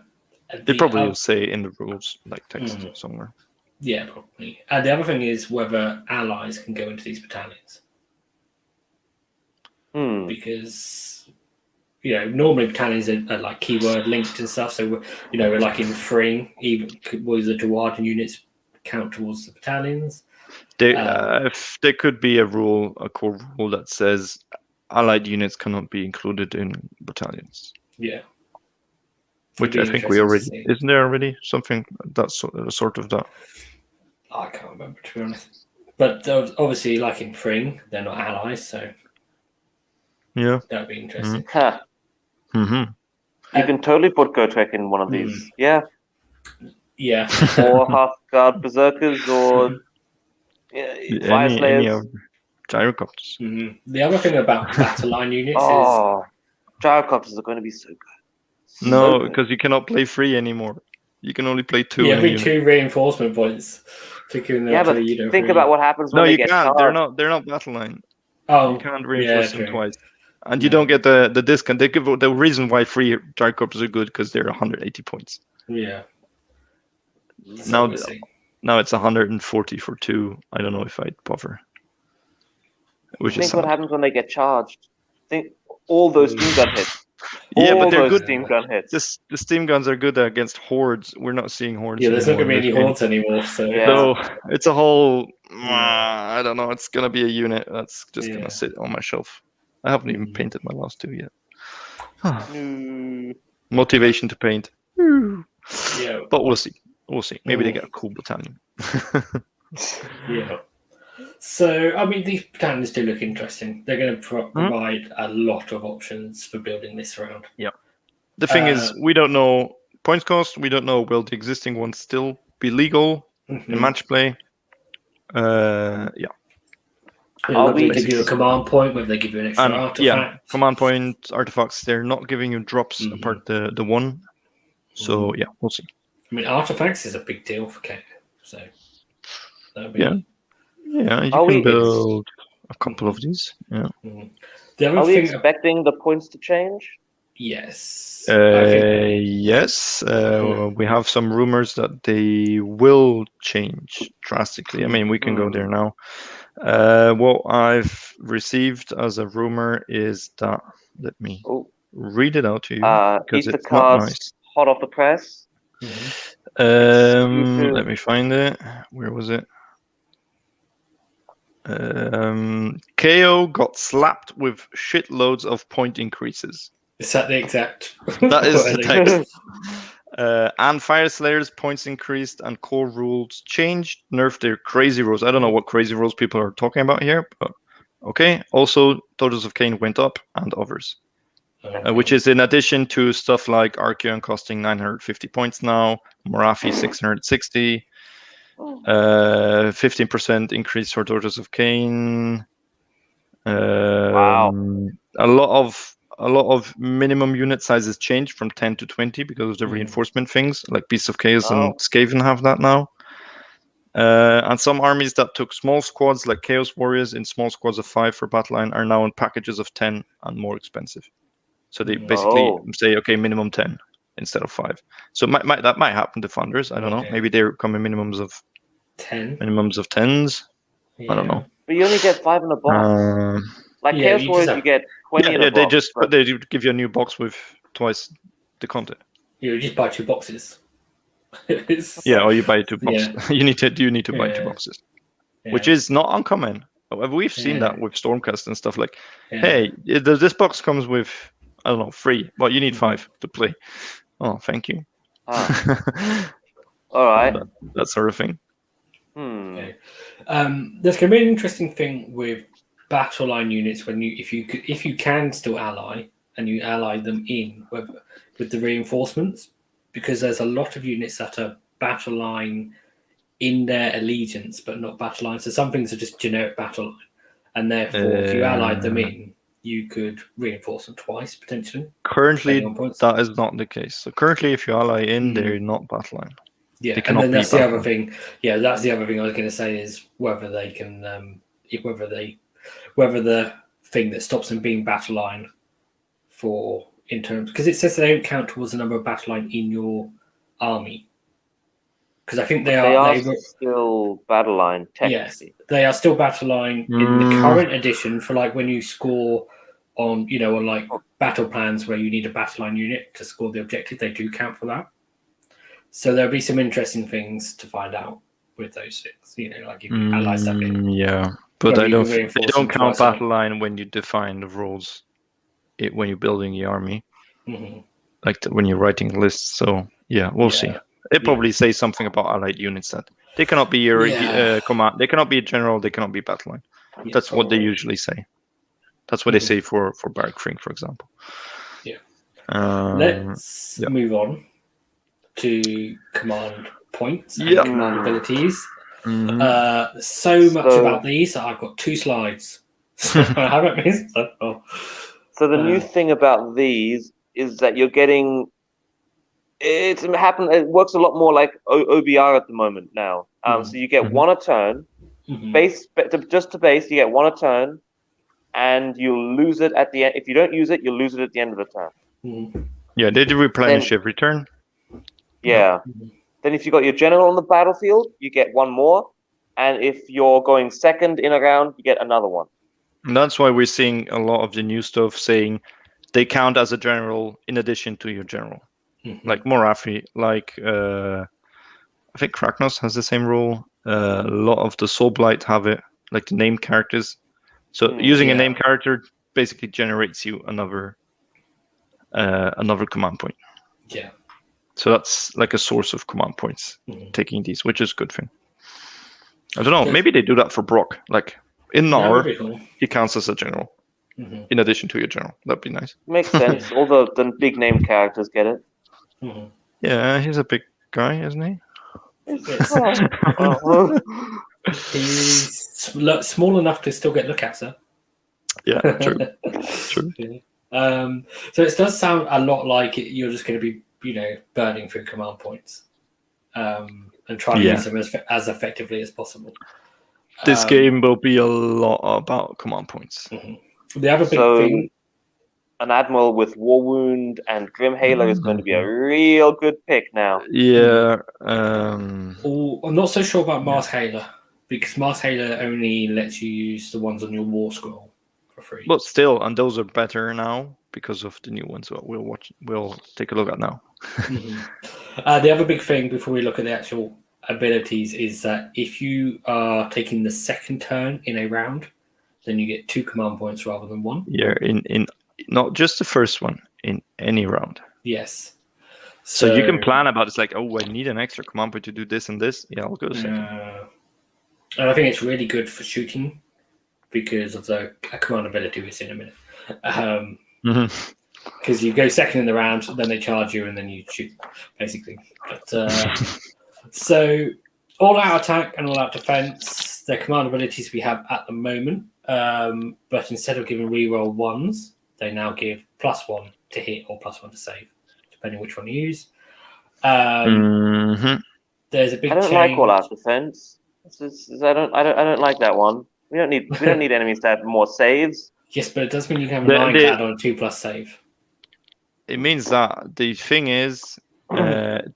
They probably will say in the rules, like text somewhere. Yeah, probably. And the other thing is whether allies can go into these battalions. Because, normally battalions are like keyword linked and stuff. So, we're like in freeing, even was the Dwarden units count towards the battalions. If there could be a core rule that says allied units cannot be included in battalions. Yeah. Which I think we already... Isn't there already something that's sort of that? I can't remember, to be honest. But obviously, like in Fring, they're not allies, so... Yeah. That would be interesting. You can totally put Gotrek in one of these. Yeah. Or Half-Guard Berserkers, or Fire Slayers. Gyrocopters. The other thing about battle line units is... Gyrocopters are going to be so good. No, because you cannot play 3 anymore. You can only play 2. Every 2 reinforcement points. But think about what happens when they get can't. They're not battle line. Oh, you can't reinforce them twice. And you don't get the discount. They give the reason why 3 Gyrocopters are good because they're 180 points. Yeah. Now it's 140 for 2. I don't know if I'd bother. Think what happens when they get charged. Think all those steam gun hits. Yeah, but they're good. Steam gun hits. The steam guns are good against hordes. We're not seeing hordes. Yeah, there's not anymore. going to be any hordes anymore. So So it's a whole. I don't know. It's gonna be a unit that's just gonna sit on my shelf. I haven't even painted my last 2 yet. Motivation to paint. Yeah, but we'll see. We'll see. Maybe they get a cool battalion. Yeah. So, I mean, these battalions do look interesting. They're going to provide a lot of options for building this round. Yeah. The thing is, we don't know points cost. We don't know will the existing ones still be legal in match play. Yeah. Whether they give you a command point, whether they give you an extra artifact. Yeah, command point, artifacts. They're not giving you drops apart the one. So, yeah, we'll see. I mean, artifacts is a big deal for K. So, that'll be... Yeah, you can build a couple of these. Yeah. Are we expecting the points to change? Yes. Yes. We have some rumors that they will change drastically. I mean, we can go there now. What I've received as a rumor is that, let me read it out to you because it's not nice. Hot off the press. Let me find it. Where was it? KO got slapped with shitloads of point increases. Is that the exact? That is the text. And Fire Slayer's points increased and core rules changed, nerfed their crazy rules. I don't know what crazy rules people are talking about here, but okay. Also, Daughters of Cain went up and others. Which is in addition to stuff like Archeon costing 950 points now, Morathi 660, 15% increase for Daughters of Cain. Wow. A lot of minimum unit sizes changed from 10 to 20 because of the reinforcement things, like Beasts of Chaos and Skaven have that now. And some armies that took small squads, like Chaos Warriors in small squads of 5 for Battleline, are now in packages of 10 and more expensive. So they basically say, okay, minimum 10 instead of 5. So that might happen to funders. I don't know. Maybe they're coming minimums of 10. Minimums of 10s. Yeah. I don't know. But you only get 5 in a box. Chaos Warriors, you get 20 in a box. They give you a new box with twice the content. You just buy 2 boxes. Or you buy 2 boxes. Yeah. you need to buy 2 boxes, which is not uncommon. We've seen that with Stormcast and stuff. Like, hey, this box comes with, I don't know, 3, but you need 5 to play. Oh, thank you. All right. That sort of thing. Okay. There's going to be an interesting thing with battle line units when if you can still ally and you ally them in with the reinforcements, because there's a lot of units that are battle line in their allegiance but not battle line. So some things are just generic battle line, and therefore if you allied them in, you could reinforce them twice potentially. Currently, that is not the case. So currently, if you ally in, they're not battle line. Yeah, and then that's the other thing. Yeah, that's the other thing I was going to say is whether they can, whether the thing that stops them being battle line in terms, because it says they don't count towards the number of battle line in your army. Because I think they are still battle line technically. Yes, they are still battle line in the current edition for like when you score on like Battleplans where you need a battle line unit to score the objective. They do count for that. So there'll be some interesting things to find out with those things. Like if you ally stuff in. Yeah, but they don't count battle line when you define the rules. When you're building the army, like when you're writing lists. So yeah, we'll see. It probably says something about allied units that they cannot be your command. They cannot be a general. They cannot be battle line. Yeah, that's what they usually say. That's what they say for Barrack Frink, for example. Yeah. Let's move on to command points and command abilities. So much about these. I've got 2 slides. So I haven't missed that. So the new thing about these is that you're getting. It works a lot more like OBR at the moment now. So you get 1 a turn, base just to base. You get 1 a turn, and you'll lose it at the end. If you don't use it, you'll lose it at the end of the turn. Yeah, they do replenish every turn. Yeah. Then if you got your general on the battlefield, you get one more. And if you're going second in a round, you get another one. And that's why we're seeing a lot of the new stuff saying they count as a general in addition to your general. Like Morathi, like I think Kragnos has the same rule. A lot of the Soulblight have it, like the named characters. So using a named character basically generates you another command point. Yeah. So that's like a source of command points, taking these, which is a good thing. I don't know, maybe they do that for Brock. Like in Nar, he counts as a general in addition to your general. That'd be nice. Makes sense. All the big name characters get it. Yeah, he's a big guy, isn't he? He's small enough to still get lookouts, sir. Yeah, true. True. So it does sound a lot like you're just going to be, burning through command points and trying to use them as effectively as possible. This game will be a lot about command points. The other big thing, an Admiral with War Wound and Grim Halo is going to be a real good pick now. Yeah. I'm not so sure about Mars Halo, because Mars Halo only lets you use the ones on your War Scroll for free. But still, and those are better now because of the new ones that we'll take a look at now. The other big thing before we look at the actual abilities is that if you are taking the second turn in a round, then you get 2 command points rather than 1. Yeah, in not just the first one, in any round. Yes. So you can plan about it. It's like, I need an extra command point to do this and this. Yeah, I'll go second. And I think it's really good for shooting because of the command ability we'll see in a minute. Because you go second in the round, then they charge you, and then you shoot, basically. But so all-out attack and all-out defense, they're command abilities we have at the moment. But instead of giving reroll 1s, they now give +1 to hit or +1 to save, depending which one you use. There's a big. I don't like all-out defense. I don't like that one. We don't need enemies to have more saves. Yes, but it does mean you can have a 9 card on a 2+ save. It means that the thing is,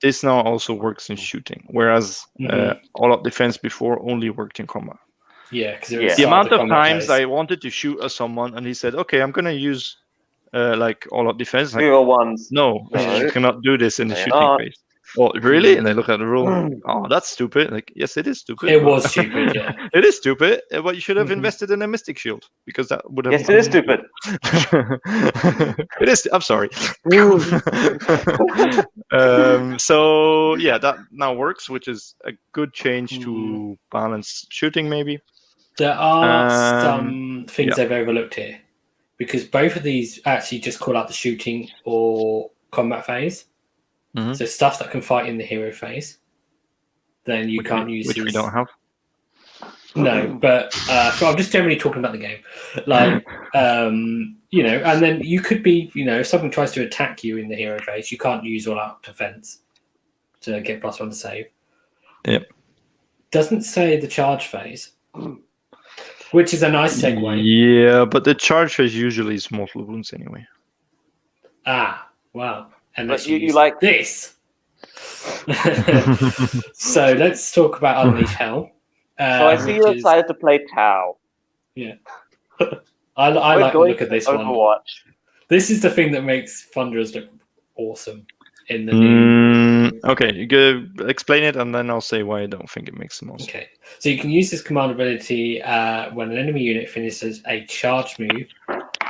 this now also works in shooting, whereas all-out defense before only worked in combat. Yeah, because the amount of times I wanted to shoot at someone and he said, "Okay, I'm gonna use like all-out defense." Like, 0-1s. No, you cannot do this in the shooting phase. Oh, really? And I look at the rule. Oh, that's stupid. Like, yes, it is stupid. It was stupid, yeah. It is stupid, but you should have invested in a Mystic Shield because that would have. Yes, it is stupid. It is. I'm sorry. So yeah, that now works, which is a good change to balance shooting, maybe. There are some things they've overlooked here because both of these actually just call out the shooting or combat phase. So stuff that can fight in the hero phase, then you can't use. Which we don't have. No, but so I'm just generally talking about the game, like and then you could be, if someone tries to attack you in the hero phase, you can't use all-out defense to get +1 to save. Yep. Doesn't say the charge phase, which is a nice segue. Yeah, but the charge phase usually is mortal wounds anyway. Ah, wow. And but you like this. So let's talk about Unleash Hell. So I see you're excited to play Tau. Yeah. I like to look at this Overwatch. one. This is the thing that makes Thunderers look awesome in the new. Okay, you go explain it and then I'll say why I don't think it makes them awesome. Okay. So you can use this command ability when an enemy unit finishes a charge move.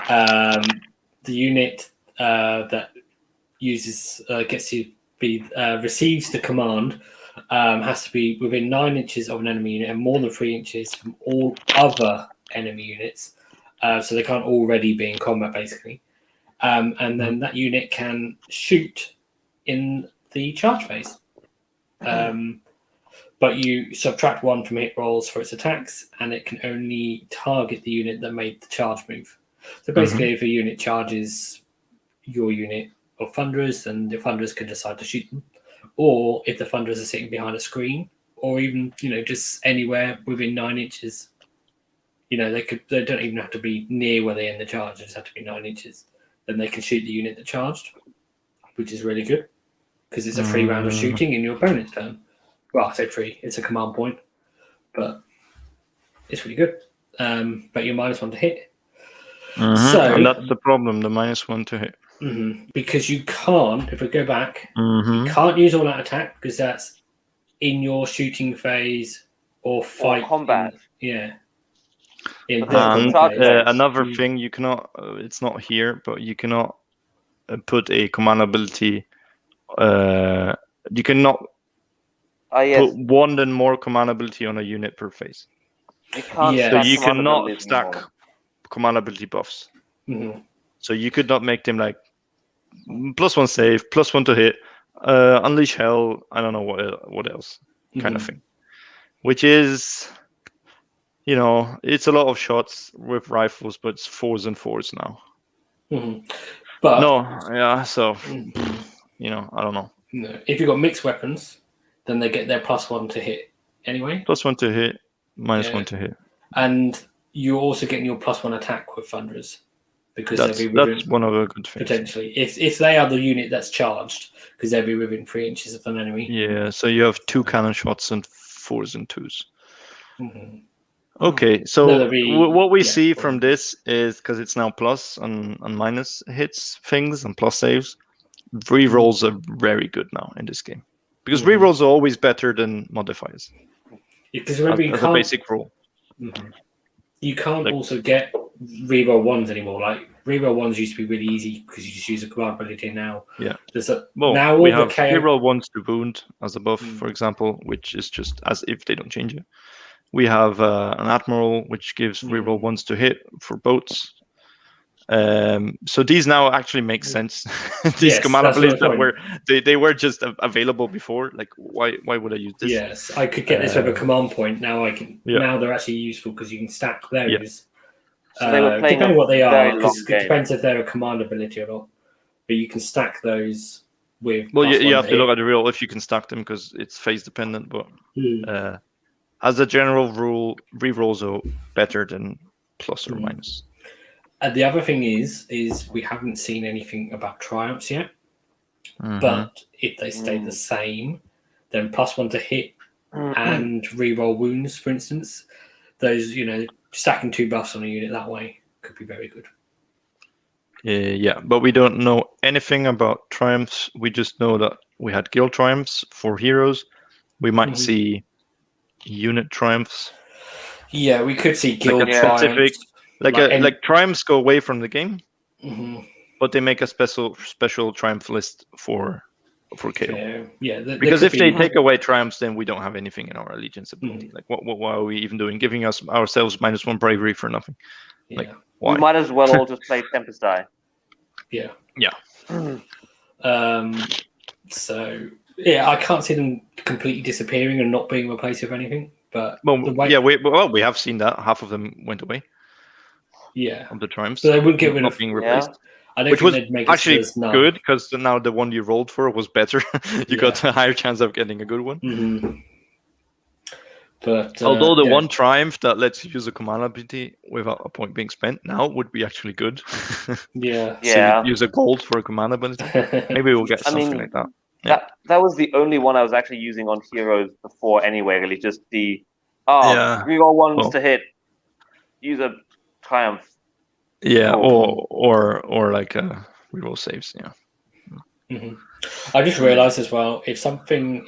The unit that uses gets to be receives the command has to be within 9 inches of an enemy unit and more than 3 inches from all other enemy units, so they can't already be in combat basically, and then that unit can shoot in the charge phase, but you subtract 1 from hit rolls for its attacks and it can only target the unit that made the charge move. So basically if a unit charges your unit of Thunderers, and the Thunderers can decide to shoot them, or if the Thunderers are sitting behind a screen, or even just anywhere within 9 inches, they don't even have to be near where they end the charge; they just have to be 9 inches. Then they can shoot the unit that charged, which is really good because it's a free round of shooting in your opponent's turn. Well, I say free, it's a command point, but it's really good. But you're -1 to hit. So and that's the problem, the -1 to hit. Because you can't, if we go back, you can't use all-out attack because that's in your shooting phase or fight. Or combat. Another thing, you cannot, it's not here, but you cannot put a command ability, you cannot put one and more command ability on a unit per phase. You can't so you cannot stack command ability buffs. So you could not make them like +1 save, +1 to hit, unleash hell, I don't know what else kind of thing. Which is, it's a lot of shots with rifles, but it's 4s and 4s now. But so I don't know. No. If you've got mixed weapons, then they get their +1 to hit anyway. +1 to hit, -1 to hit. And you're also getting your +1 attack with Thunderers. Because that's one of the good things. Potentially. If they are the unit that's charged, because they'll be within 3 inches of an enemy. Yeah, so you have 2 cannon shots and 4s and 2s. Okay, so what we see from this is, because it's now plus and minus hits things and plus saves, rerolls are very good now in this game. Because rerolls are always better than modifiers. Because remember, as a basic rule. You can't also get reroll 1s anymore. Like reroll 1s used to be really easy because you just use a command ability now. Yeah. Now we have reroll 1s to wound as a buff, for example, which is just as if they don't change it. We have an Admiral, which gives reroll 1s to hit for boats. So these now actually make sense. These command abilities that they were just available before. Like why would I use this? Yes, I could get this with a command point. Now I can. Now they're actually useful because you can stack those. Yeah. So they were playing depending what they are, because it depends if they're a command ability or not. But you can stack those with. Well, you have to look at the real if you can stack them because it's phase dependent. But as a general rule, rerolls are better than plus or minus. And the other thing is we haven't seen anything about triumphs yet. But if they stay the same, then +1 to hit and reroll wounds, for instance, those stacking 2 buffs on a unit that way could be very good. Yeah, but we don't know anything about triumphs. We just know that we had guild triumphs for heroes. We might see unit triumphs. Yeah, we could see guild triumphs. Like triumphs go away from the game, but they make a special triumph list for KO. Because if they take away triumphs, then we don't have anything in our allegiance ability. Like what are we even doing? Giving ourselves -1 bravery for nothing. Like why? We might as well all just play Tempest Die. Yeah. Yeah. So I can't see them completely disappearing and not being replaced with anything. But we have seen that half of them went away. Yeah, of the triumphs. So they wouldn't get rid of being replaced. I don't Which think was they'd make actually it good because now the one you rolled for was better. You got a higher chance of getting a good one. But although the one triumph that lets you use a command ability without a point being spent now would be actually good. Yeah. Use a gold for a command ability. Maybe we'll get something like that. Yeah. That was the only one I was actually using on heroes before anyway. Really, just the reroll 1s to hit, use a triumph. Yeah, or like reroll saves. Yeah. I just realised as well, if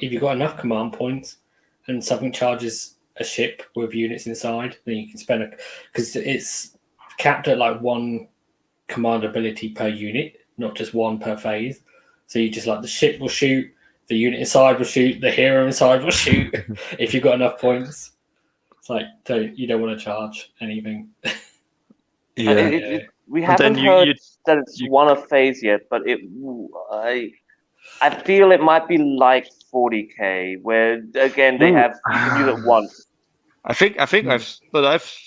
you've got enough command points and something charges a ship with units inside, then you can spend because it's capped at like 1 command ability per unit, not just 1 per phase. So you just the ship will shoot, the unit inside will shoot, the hero inside will shoot. If you've got enough points, it's like you don't want to charge anything. We haven't heard that it's won a phase yet, but I feel it might be like 40k, where again you can use it once. I think I've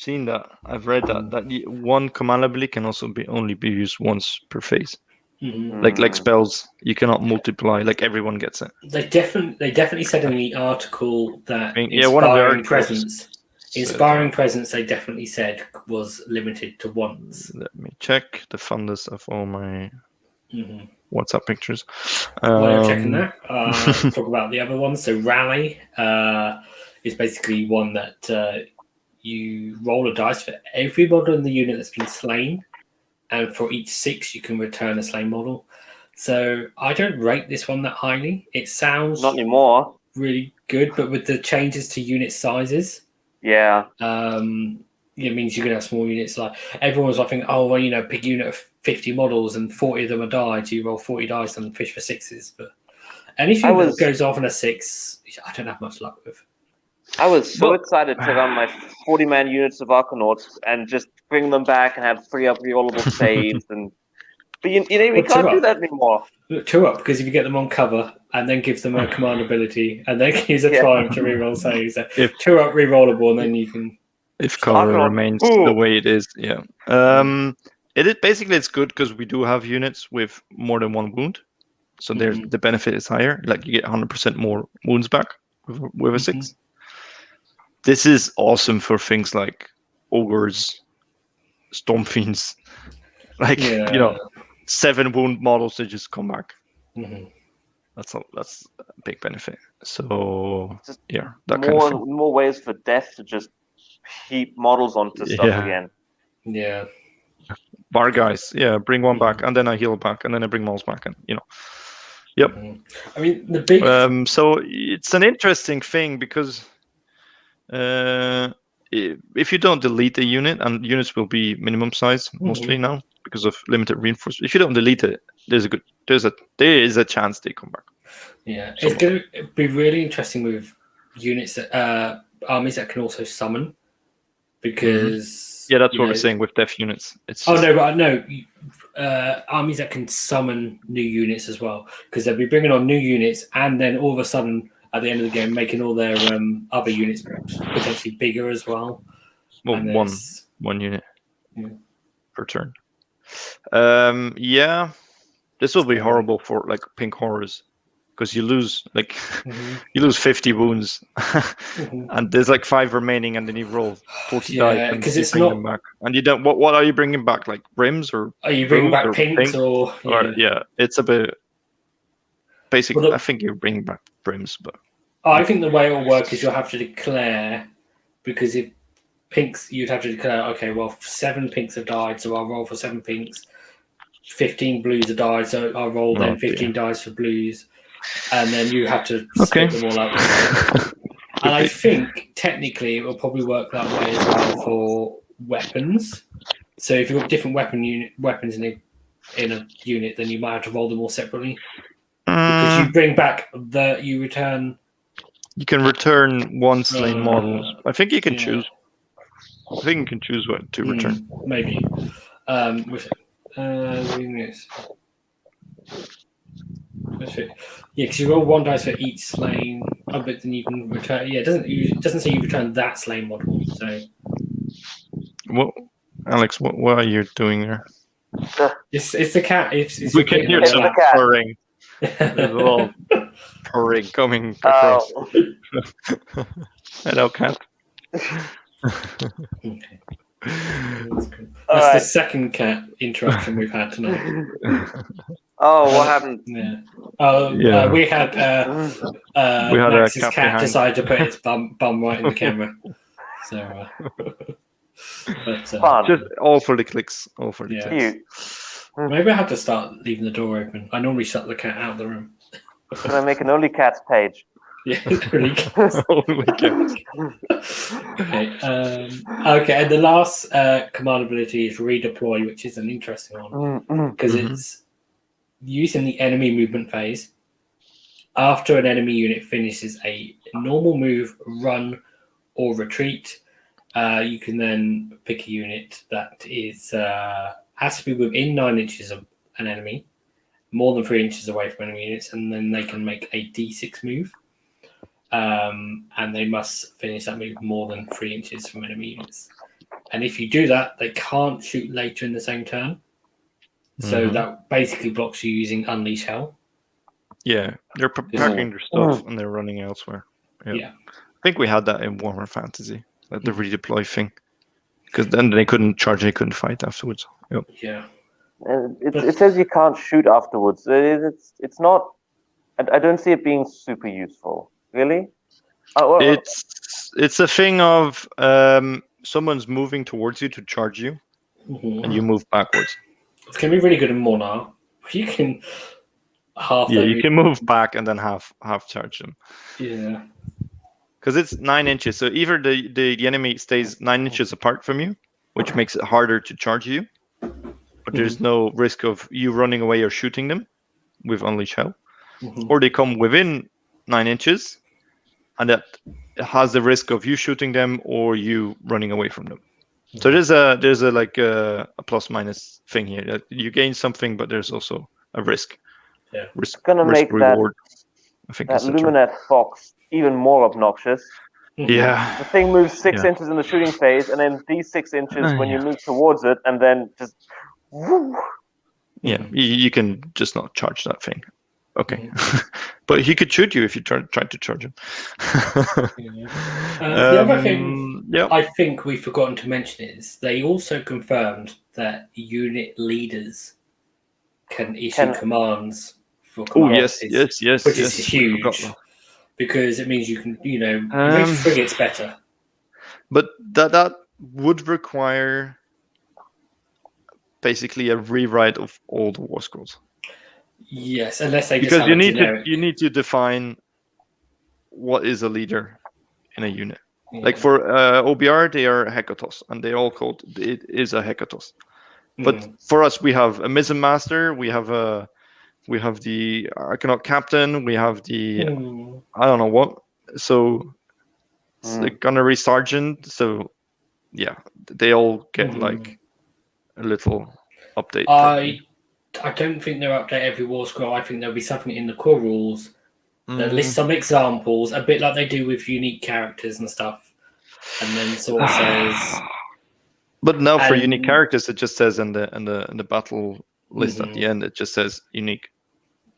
seen that. I've read that 1 command ability can also only be used once per phase. Like spells, you cannot multiply. Like everyone gets it. They definitely said in the article that one of the Inspiring Presence, they definitely said was limited to once. Let me check the fundus of all my WhatsApp pictures. While you're checking that, talk about the other ones. So Rally is basically one that you roll a dice for every model in the unit that's been slain, and for each 6 you can return a slain model. So I don't rate this one that highly. It sounds Not anymore. really good, but with the changes to unit sizes, Yeah. it means you can have small units. Like everyone was like, oh well, pick a unit of 50 models and 40 of them are died. So you roll 40 dice and fish for 6s. But anything that goes off on a 6, I don't have much luck with. I was so excited to run my 40-man units of Arcanauts and just bring them back and have 3 rerollable saves. But we can't do that anymore. 2 up, because if you get them on cover and then give them a command ability and then use a triumph to reroll saves, 2 up rerollable, and then you can. If cover remains the way it is, yeah. It's good because we do have units with more than 1 wound, so the benefit is higher. Like you get 100% more wounds back with a 6. This is awesome for things like ogres, storm fiends, 7 wound models that just come back. That's a big benefit. So more ways for death to just heap models onto stuff again. Yeah. Bar guys, bring 1 back, and then I heal back, and then I bring models back, and Yep. I mean the big. So it's an interesting thing because. If you don't delete a unit, and units will be minimum size mostly now because of limited reinforcement. If you don't delete it, there is a chance they come back. Yeah, it's going to be really interesting with units that armies that can also summon, because that's what we're saying with death units. Armies that can summon new units as well, because they'll be bringing on new units, and then all of a sudden, at the end of the game, making all their other units potentially bigger as well. Well, one unit per turn. This will be horrible for like pink horrors, because you lose you lose 50 wounds, and there's like 5 remaining, and then you roll 40 dice, and you bring them back. And you don't. What are you bringing back? Like brims, or are you bringing back pinks or it's a bit. Basically, I think you're bringing back brims, but I think the way it will work is you'll have to declare, because if pinks, you'd have to declare, okay, well, 7 pinks have died, so I'll roll for 7 pinks. 15 blues have died, so I'll roll 15 dice for blues, and then you have to split them all up. And I think technically it will probably work that way as well for weapons. So if you've got different weapons in a unit, then you might have to roll them all separately. Because you bring back you return. You can return 1 slain model. I think you can choose. I think you can choose what to return. Maybe. Reading this. Because you roll 1 dice for each slain. But then you can return. Yeah, it doesn't say you return that slain model. So. Well, Alex, what are you doing there? It's the cat. We can hear some purring. There's a little purring coming across. Hello, cat. Okay. That's the second cat interaction we've had tonight. What happened? We had Max's cat decide to put its bum right in the camera. So, just all for the clicks. All for the clicks. Maybe I have to start leaving the door open. I normally shut the cat out of the room. Can I make an only cats page? Yeah, only cats. Only cats. Okay. And the last command ability is redeploy, which is an interesting one because it's used in the enemy movement phase. After an enemy unit finishes a normal move, run, or retreat, you can then pick a unit that is has to be within 9 inches of an enemy, more than 3 inches away from enemy units, and then they can make a D6 move. And they must finish that move more than 3 inches from enemy units. And if you do that, they can't shoot later in the same turn. So that basically blocks you using Unleash Hell. Yeah, they're packing their stuff and they're running elsewhere. Yeah. I think we had that in Warhammer Fantasy, the redeploy thing. Because then they couldn't charge, they couldn't fight afterwards. Yep. Yeah. It says you can't shoot afterwards. It's not. I don't see it being super useful. Really? It's a thing of someone's moving towards you to charge you, and you move backwards. It's going to be really good in Monarch. You can you can move back and then half charge them. Yeah. Because it's 9 inches, so either the enemy stays 9 inches apart from you, which makes it harder to charge you, but there's no risk of you running away or shooting them with Unleash Hell, or they come within 9 inches, and that has the risk of you shooting them or you running away from them. So there's a like a plus minus thing here. That you gain something, but there's also a risk. Yeah, it's gonna make reward. I think that Lumineth Fox even more obnoxious. Yeah. The thing moves 6 inches in the shooting phase, and then these 6 inches when you move towards it, and then just. Woo. Yeah, you can just not charge that thing. Okay, but he could shoot you if you tried to charge him. The other thing I think we've forgotten to mention is they also confirmed that unit leaders can issue commands for commands. Yes, which is huge because it means you can, it makes frigates better. But that would require basically a rewrite of all the war scrolls. Yes, unless they because you need to define what is a leader in a unit. Yeah. Like for OBR, they are Hekatos, and they all called it is a Hekatos. But for us, we have a Mizzen Master, we have the Arcanaut Captain, we have the I don't know what. So it's the Gunnery Sergeant. So yeah, they all get like a little update. I don't think they'll update every war scroll. I think there'll be something in the core rules that lists some examples, a bit like they do with unique characters and stuff, and then sort of says. But now for unique characters, it just says in the battle list at the end, it just says unique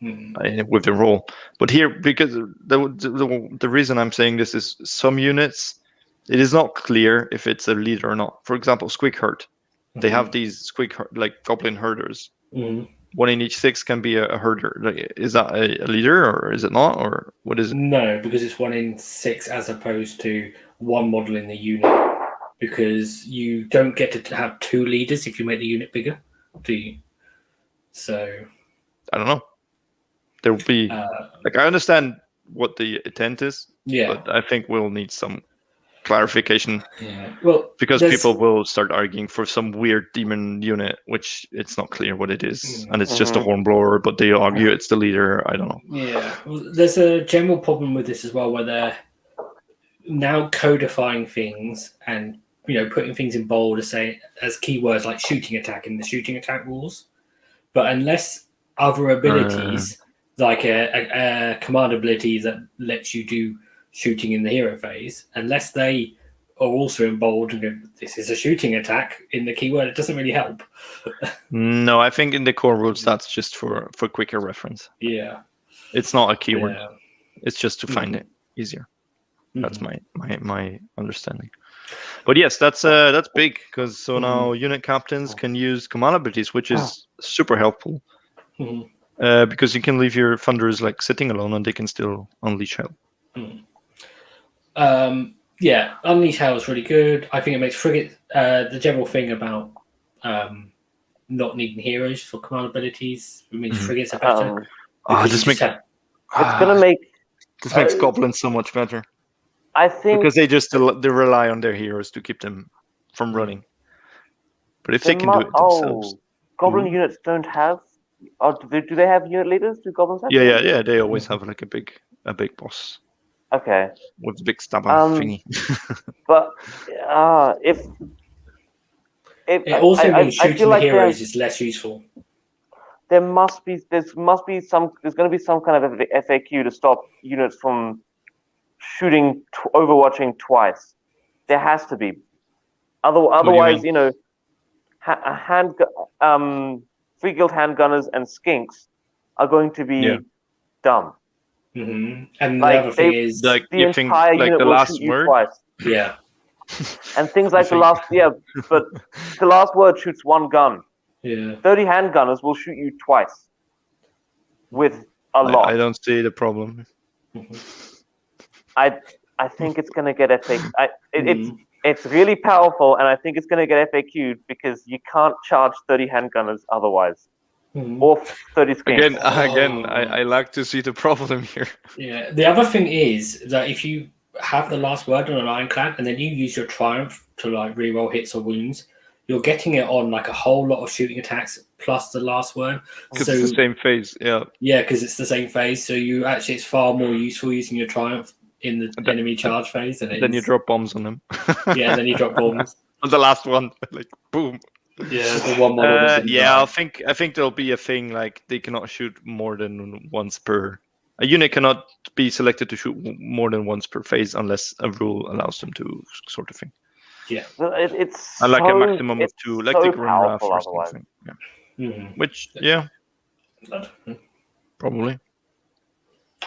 with the role. But here, because the reason I'm saying this is some units, it is not clear if it's a leader or not. For example, Squig Herd, they have these Squig like Goblin Herders. One in each 6 can be a herder. Like, is that a leader or is it not, or what is it? No, because it's 1 in 6 as opposed to one model in the unit. Because you don't get to have 2 leaders if you make the unit bigger, do you? So I don't know. There will be like I understand what the intent is, but I think we'll need some clarification. Yeah. Well, because people will start arguing for some weird demon unit, which it's not clear what it is, and it's just a hornblower, but they argue it's the leader. I don't know. Yeah. Well, there's a general problem with this as well, where they're now codifying things and putting things in bold as keywords like shooting attack in the shooting attack rules. But unless other abilities, like a command ability that lets you do shooting in the hero phase, unless they are also in bold and this is a shooting attack in the keyword, it doesn't really help. No, I think in the core rules that's just for quicker reference. Yeah. It's not a keyword. Yeah. It's just to find it easier. That's my understanding. But yes, that's big because now unit captains can use command abilities, which is super helpful. Because you can leave your thunderers like sitting alone and they can still unleash hell. Unleash hell is really good. I think it makes frigate the general thing about not needing heroes for command abilities. It means frigates are better. This makes goblins so much better. I think because they rely on their heroes to keep them from running. But if they can do it themselves, goblin units don't have. Do they have unit leaders? Do goblins have? Yeah. They always have like a big boss. Okay. With the big stabber thingy. But if it also means shooting the heroes is less useful. There's going to be some kind of FAQ to stop units from shooting Overwatching twice. There has to be. Otherwise, Free Guild handgunners and skinks are going to be dumb. And the other thing is like the entire unit the will last shoot word. You twice. Yeah. And things like but the last word shoots 1 gun. Yeah. 30 handgunners will shoot you twice with a lot. I don't see the problem. I think it's going to get it's really powerful, and I think it's going to get FAQ'd because you can't charge 30 handgunners otherwise. Or 30 skinks. Again, I like to see the problem here. Yeah. The other thing is that if you have the last word on an ironclad and then you use your triumph to like reroll hits or wounds, you're getting it on like a whole lot of shooting attacks plus the last word. Because it's the same phase, yeah. Yeah, because it's the same phase. So it's far more useful using your triumph in the enemy charge phase. Then you drop bombs on them. Yeah, then you drop bombs. On the last one, like boom. Yeah, the one model. I think there'll be a thing like they cannot shoot more than once per. A unit cannot be selected to shoot more than once per phase unless a rule allows them to, sort of thing. Yeah, it's I like a maximum of 2, like the Grimrath or something. Yeah. Which, probably.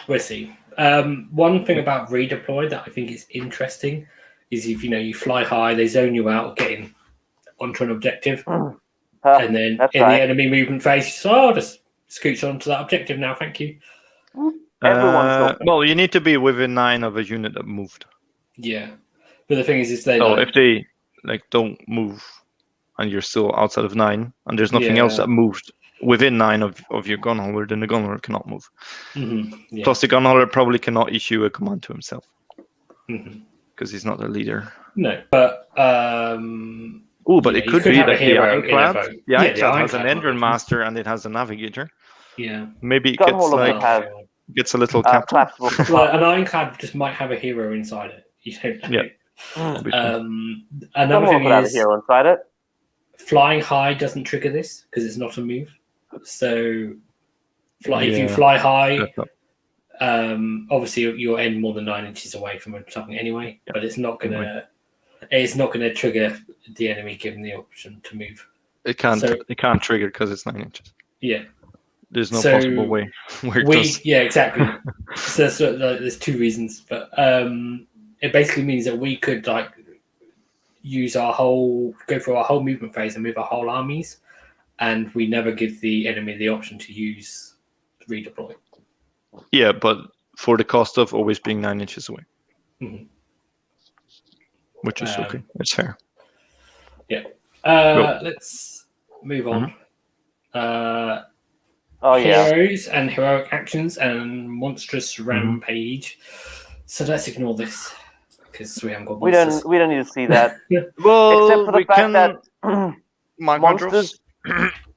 We'll see. One thing about redeploy that I think is interesting is if you fly high, they zone you out getting onto an objective, and then the enemy movement phase, I'll just scooch onto that objective now. Thank you. Well, you need to be within 9 of a unit that moved. Yeah, but the thing is if they if they don't move and you're still outside of 9 and there's nothing else that moved within 9 of your gunholder, then the gunholder cannot move. Plus, the gunholder probably cannot issue a command to himself because he's not the leader. No, but but it could be that the Ironclad has an Endron Master and it has a Navigator. Yeah, maybe it gets a little collapsible. Well, an Ironclad just might have a hero inside it. You don't know. Yeah. Another thing is a hero inside it. Flying high doesn't trigger this because it's not a move. So, if you fly high, obviously you'll end more than 9 inches away from something anyway. But it's not gonna trigger the enemy given the option to move. It can't. It can't trigger because it's 9 inches. Yeah. There's no possible way where it does. Yeah, exactly. so there's 2 reasons, but it basically means that we could go through our whole movement phase and move our whole armies, and we never give the enemy the option to use redeploy. Yeah, but for the cost of always being 9 inches away, which is okay. It's fair. Yeah. Let's move on. Heroes and heroic actions and monstrous rampage. So let's ignore this because we haven't got monsters. We don't need to see that. Well, except for the fact that monsters.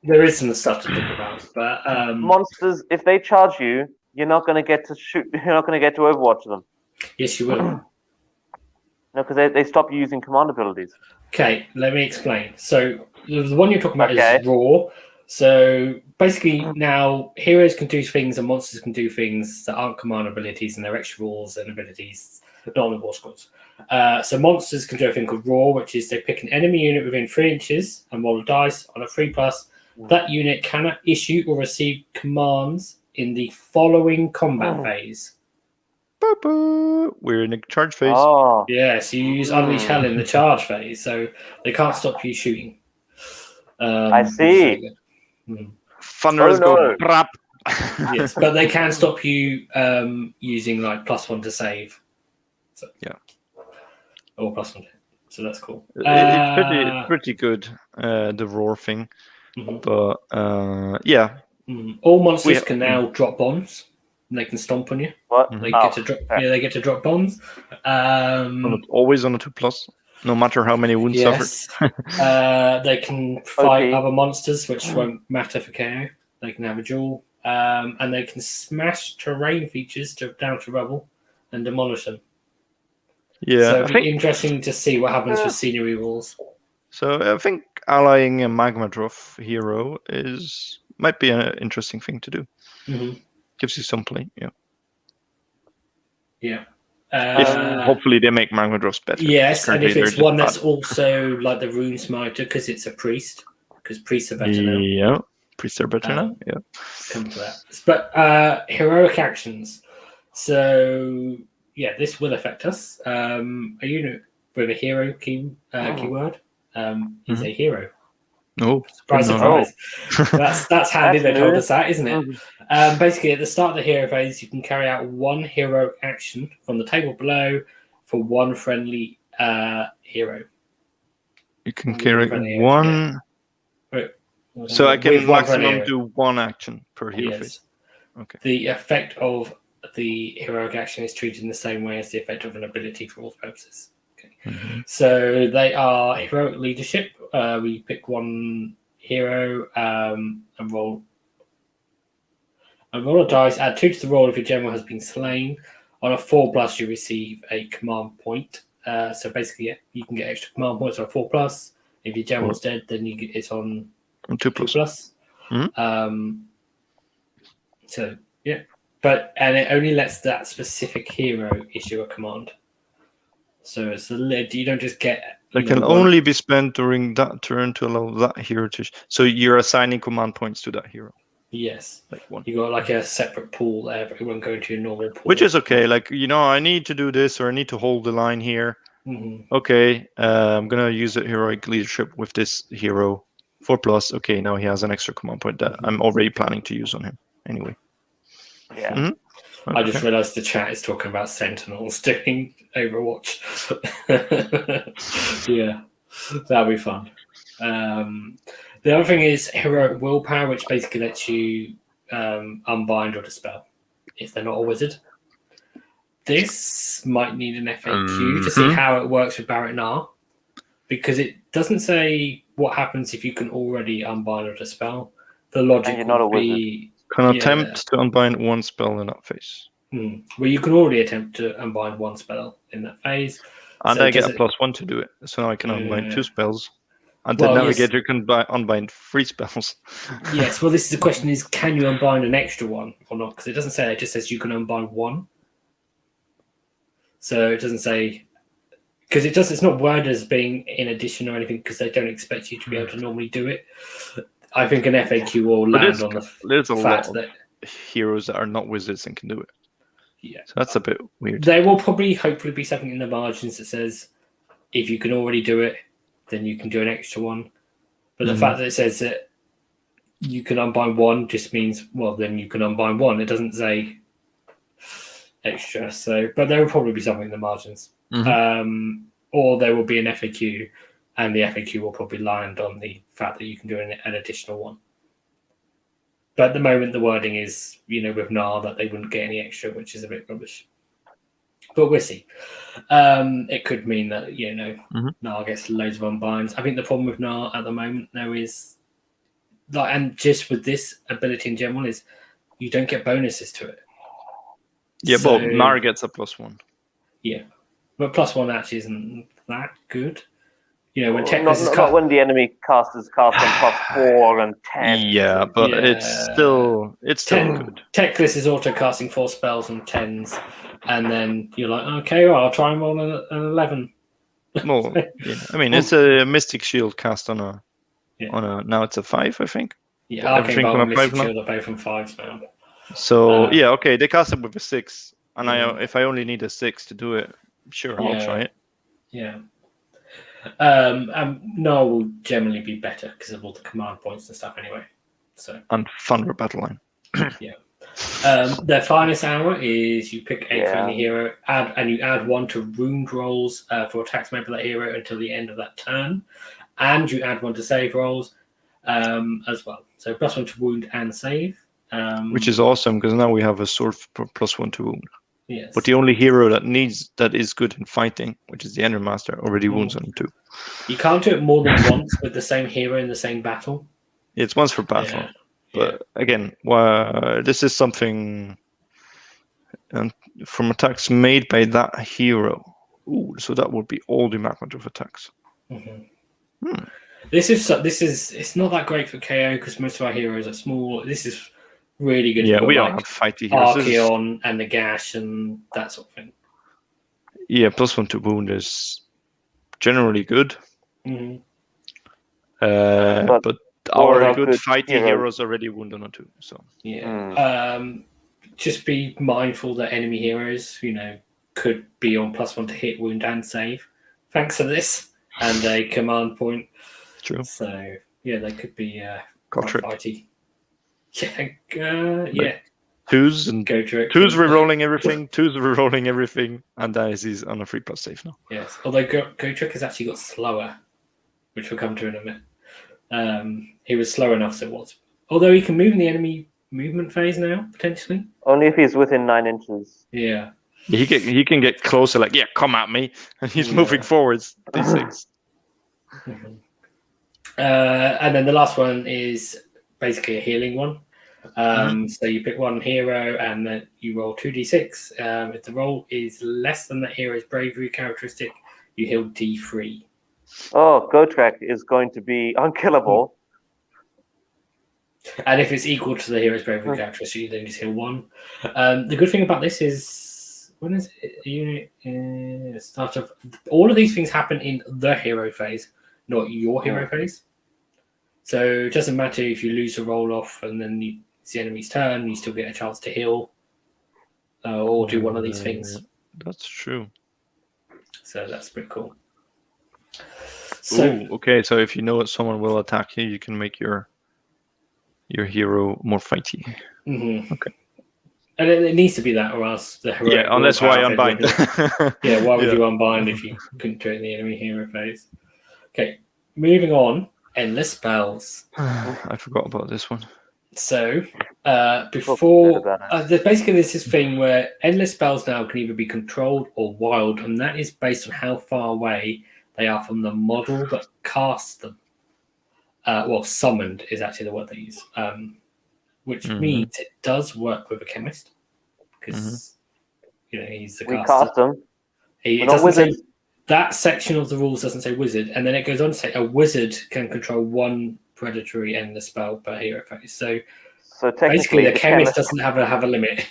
There is some stuff to think about, but monsters. If they charge you, you're not going to get to shoot. You're not going to get to Overwatch them. Yes, you will. No, because they stop using command abilities. Okay, let me explain. So the one you're talking about is raw. So basically now heroes can do things and monsters can do things that aren't command abilities and they're extra rules and abilities, not on the war scrolls. So monsters can do a thing called raw, which is they pick an enemy unit within 3 inches and roll a dice on a 3+. That unit cannot issue or receive commands in the following combat phase. We're in the charge phase. Oh. Yeah, so you use Unleash Hell in the charge phase, so they can't stop you shooting. I see. Thunderers go brap. Yes, but they can stop you using like +1 to save. So, or +1. So that's cool. It's pretty good, the roar thing. But all monsters can now drop bombs. They can stomp on you. What? They get to drop. Yeah, they get to drop bombs. Always on a 2+, no matter how many wounds suffered. They can fight other monsters, which won't matter for KO. They can have a duel, and they can smash terrain features down to rubble and demolish them. Yeah, so it'll be interesting to see what happens with scenery rules. So I think allying a Magmadroth hero might be an interesting thing to do. Gives you some play, Yeah. Hopefully they make Magmadroths better. Yes, and if it's one that's also like the Rune Smiter, because it's a priest, because priests are better now. Yeah, priests are better now. Yeah. Come to that. But heroic actions. So this will affect us. A unit with a hero keyword is a hero. No. Surprise, surprise. That's handy. They told us that, isn't it? Mm. Basically, at the start of the hero phase, you can carry out one heroic action from the table below for one friendly hero. You can carry one. So I can maximum do one action per hero phase. Okay. The effect of the heroic action is treated in the same way as the effect of an ability for all purposes. Okay. Mm-hmm. So they are heroic leadership. We pick one hero and roll a dice. Add 2 to the roll if your general has been slain. On a 4+, you receive a command point. So basically, you can get extra command points on a 4+. If your general's dead, then it's on 2+. Mm-hmm. So yeah, and it only lets that specific hero issue a command. So it's you don't just get. They can only be spent during that turn to allow that hero to. So you're assigning command points to that hero. Yes, like one. You got like a separate pool there, but it won't go into your normal pool. Which is okay. Like I need to do this, or I need to hold the line here. Mm-hmm. Okay, I'm gonna use a heroic leadership with this hero. 4+. Okay, now he has an extra command point that I'm already planning to use on him anyway. Yeah. Mm-hmm. I just realised the chat is talking about Sentinels doing Overwatch. Yeah, that'll be fun. The other thing is heroic willpower, which basically lets you unbind or dispel if they're not a wizard. This might need an FAQ to see how it works with Barrett Nar, because it doesn't say what happens if you can already unbind or dispel. The logic would be can attempt to unbind one spell in that phase. Well, you can already attempt to unbind one spell in that phase. And so I get a +1 to do it. So now I can unbind 2 spells. And the navigator can unbind 3 spells. Yes, well, the question is, can you unbind an extra one or not? Because it doesn't say, it just says you can unbind 1. So it doesn't say, because it's not worded as being in addition or anything, because they don't expect you to be able to normally do it. I think an FAQ will land on the there's a fact lot that of heroes that are not wizards and can do it. Yeah. So that's a bit weird. There will hopefully be something in the margins that says, if you can already do it, then you can do an extra one. But the fact that it says that you can unbind 1 just means, well, then you can unbind 1. It doesn't say extra. So, but there will probably be something in the margins. Or there will be an FAQ, and the FAQ will probably land on the fact that you can do an additional one. But at the moment, the wording is, with NAR, that they wouldn't get any extra, which is a bit rubbish. But we'll see. It could mean that, NAR gets loads of unbinds. I think the problem with NAR at the moment, though, is, and just with this ability in general, is you don't get bonuses to it. Yeah, but NAR gets a +1. Yeah. But +1 actually isn't that good. When not when the enemy casters cast on +4 and 10. Yeah, but it's still good. Teclis is auto casting 4 spells and 10s, and then you're like, okay, well, I'll try and roll an 11. Well, I mean, it's a Mystic Shield cast on a now it's a 5, I think. Yeah, Arcane Bolt and Mystic Shield are both on 5s now. So okay, they cast it with a 6, and if I only need a 6 to do it, sure, I'll try it. Yeah. NAR will generally be better because of all the command points and stuff anyway. So and fun for battle line. Yeah. Their finest hour is you pick a friendly hero, you add 1 to wound rolls for attacks made by that hero until the end of that turn, and you add 1 to save rolls as well. So +1 to wound and save. Which is awesome because now we have a sword for +1 to wound. Yes. But the only hero that is good in fighting, which is the Ender Master, already wounds on him too. You can't do it more than once with the same hero in the same battle. It's once for battle. Yeah. But again, this is something from attacks made by that hero. Ooh, so that would be all the magnitude of attacks. This is it's not that great for KO because most of our heroes are small. This is really good. Yeah, we all have fighty heroes. Archeon and the Gash and that sort of thing. Yeah, +1 to wound is generally good. But our good fighting heroes already wound on 2. So just be mindful that enemy heroes, could be on +1 to hit, wound, and save. Thanks to this and a command point. True. So Yeah, they could be quite Gotrek. fighty. Yeah. Twos and Gotrek. twos rerolling everything, and he's on a 3+ save now. Yes, although Gotrek has actually got slower, which we'll come to in a minute. He was slow enough, so it was. Although he can move in the enemy movement phase now, potentially. Only if he's within 9 inches. Yeah. He can get closer, like, come at me, and he's moving forwards. These things. And then the last one is basically a healing one. So you pick one hero and then you roll 2d6. If the roll is less than that hero's bravery characteristic, you heal D3. Oh, Gotrek is going to be unkillable. And if it's equal to the hero's bravery characteristic, you then just heal 1. The good thing about this is, when is it? Start of all of these things happen in the hero phase, not your hero phase. So it doesn't matter if you lose a roll off and then it's the enemy's turn, you still get a chance to heal or do one of these things. That's true. So that's pretty cool. So okay, so if you know that someone will attack you, you can make your hero more fighty. Okay. And it needs to be that, or else the hero. Yeah, unless why unbind. Yeah, why would you unbind if you couldn't do it in the enemy hero phase? Okay, moving on. Endless spells. I forgot about this one. So, before there's basically this thing where endless spells now can either be controlled or wild, and that is based on how far away they are from the model that casts them. Summoned is actually the word they use, which means it does work with a chemist because he's the caster. We cast them. It doesn't say, that section of the rules doesn't say wizard, and then it goes on to say a wizard can control one predatory endless spell per hero phase. So basically, the chemist doesn't have a limit,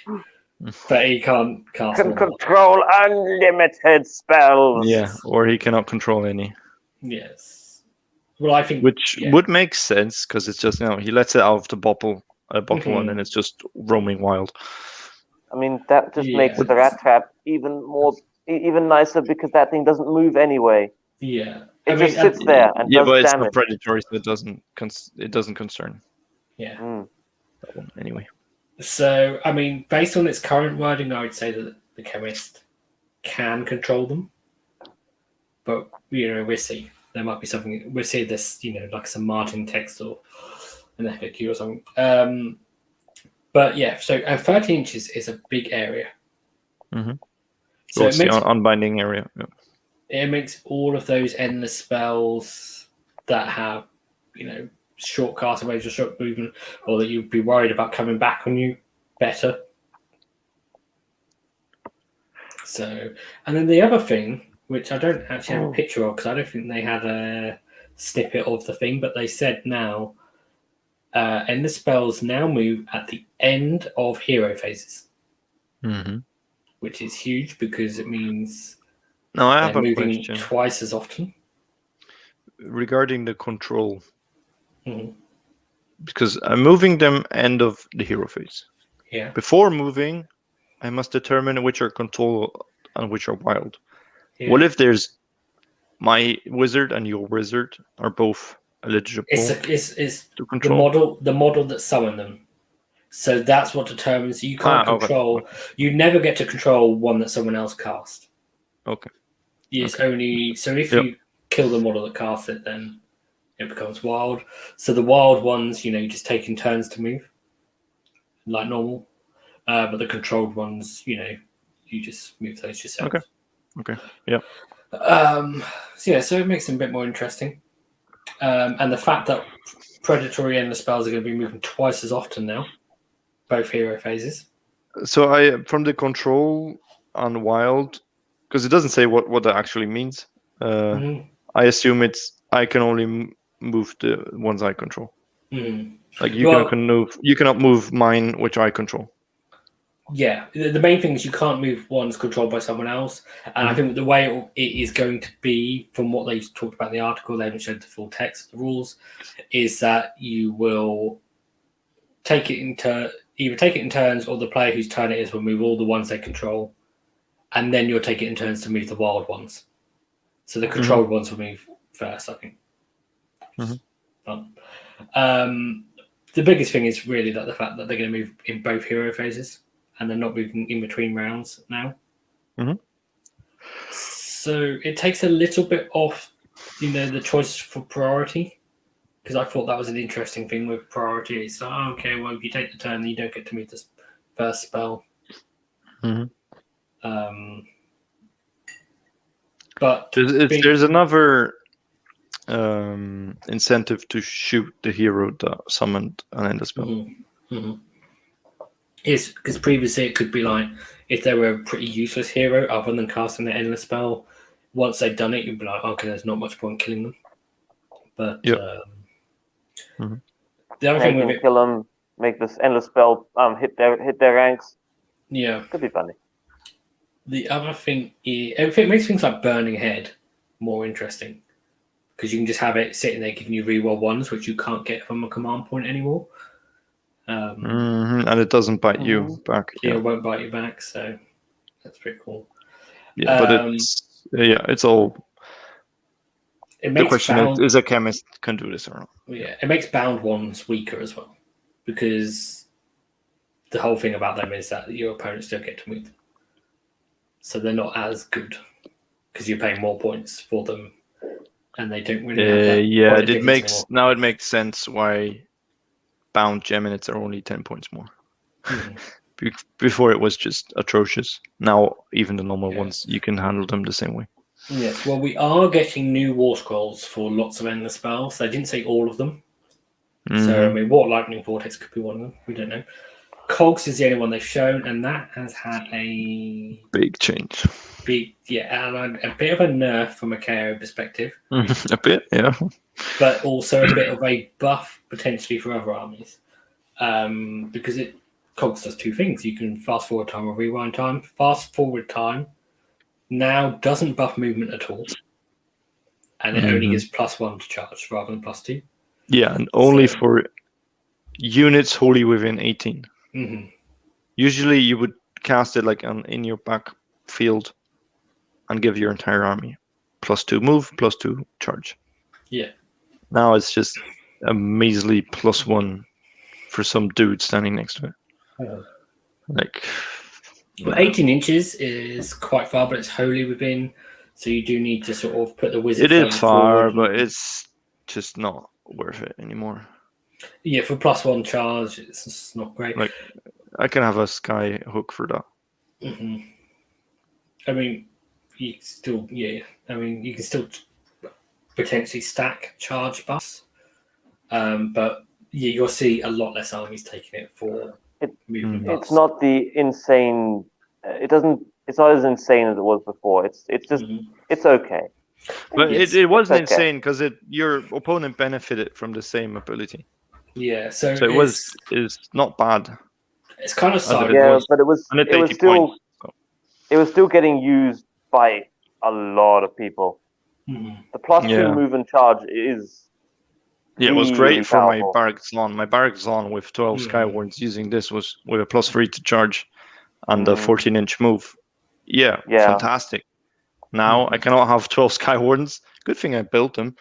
but he can't cast. Can control unlimited spells. Yeah, or he cannot control any. Yes. Well, I think would make sense because it's just he lets it out of the bottle, and then it's just roaming wild. I mean, that just makes the rat trap even nicer because that thing doesn't move anyway. Yeah, it just sits there and does but it's damage. not predatory, so it doesn't concern. Yeah. That one, anyway. So, I mean, based on its current wording, I would say that the chemist can control them, but we'll see. There might be something. We'll see this, like some margin text or an FAQ or something. But yeah, so 30 inches is a big area. So it's the unbinding area. Yeah. It makes all of those endless spells that have, short castaways or short movement, or that you'd be worried about coming back on you, better. So, and then the other thing, which I don't actually have a picture of because I don't think they had a snippet of the thing, but they said now, endless spells now move at the end of hero phases. Which is huge because it means I have they're a moving question twice as often. Regarding the control. Because I'm moving them end of the hero phase. Yeah. Before moving, I must determine which are control and which are wild. Yeah. What if there's my wizard and your wizard are both eligible to control? the model that summoned them. So that's what determines you can't control. Okay. You never get to control one that someone else cast. Okay. It's only if you kill the model that casts it, then it becomes wild. So the wild ones, you just take in turns to move, like normal. But the controlled ones, you just move those yourself. Okay. Yeah. So it makes them a bit more interesting. And the fact that predatory endless spells are going to be moving twice as often now. Both hero phases. So from the control on wild, because it doesn't say what that actually means. I assume I can only move the ones I control. Like you cannot move mine, which I control. Yeah, the main thing is you can't move ones controlled by someone else, and I think the way it is going to be, from what they talked about in the article, they haven't showed the full text of the rules, is that you will take it in turns, or the player whose turn it is will move all the ones they control, and then you'll take it in turns to move the wild ones. So the controlled ones will move first, I think. fun. The biggest thing is really that the fact that they're going to move in both hero phases and they're not moving in between rounds now. Mm-hmm. So it takes a little bit off, the choice for priority, because I thought that was an interesting thing with priority. It's like, okay, well, if you take the turn, then you don't get to move this first spell. Mm-hmm. But there's another incentive to shoot the hero that summoned an endless spell. Mm-hmm. Mm-hmm. Yes, because previously it could be like if they were a pretty useless hero other than casting the endless spell, once they'd done it, you'd be like, okay, there's not much point killing them. But the other thing with it, kill them, make this endless spell hit their ranks. Yeah, could be funny. The other thing is, it makes things like Burning Head more interesting because you can just have it sitting there giving you reroll ones, which you can't get from a command point anymore. And it doesn't bite you back. Yeah, it won't bite you back, so that's pretty cool. Yeah, but it's all. The question is a chemist can do this or not? Yeah, it makes bound ones weaker as well because the whole thing about them is that your opponents don't get to move them, so they're not as good because you're paying more points for them, and they don't really have that it makes anymore. Now it makes sense why bound Geminids are only 10 points more. Before it was just atrocious. Now even the normal ones, you can handle them the same way. Yes, well, we are getting new War Scrolls for lots of endless spells. They didn't say all of them. So, I mean, Water Lightning Vortex could be one of them. We don't know. Cogs is the only one they've shown, and that has had a big change. And a bit of a nerf from a KO perspective. A bit, yeah. But also a bit of a buff potentially for other armies. Because Cogs does two things. You can fast forward time or rewind time. Fast forward time now doesn't buff movement at all. And it only gives +1 to charge rather than +2. Yeah, and only for units wholly within 18. Usually you would cast it like in your back field and give your entire army +2 move, +2 charge. Yeah. Now it's just a measly +1 for some dude standing next to it. Well, 18 inches is quite far, but it's wholly within, so you do need to sort of put the wizard. It is far, but it's just not worth it anymore. Yeah, for +1 charge, it's not great. Like, I can have a sky hook for that. I mean, you can still potentially stack charge buffs, but you'll see a lot less armies taking it for movement buffs. It's not the insane. It's not as insane as it was before. It's just it's okay. But it wasn't insane because your opponent benefited from the same ability. Yeah, so it's not bad. It's kind of side. Yeah, but it was still getting used by a lot of people. The +2 move and charge is. Yeah, it was great for my Barrack Zon. My Barrack Zon with 12 Skywards using this was with a +3 to charge and a 14-inch move. Yeah, fantastic. Now I cannot have 12 Skywardens. Good thing I built them.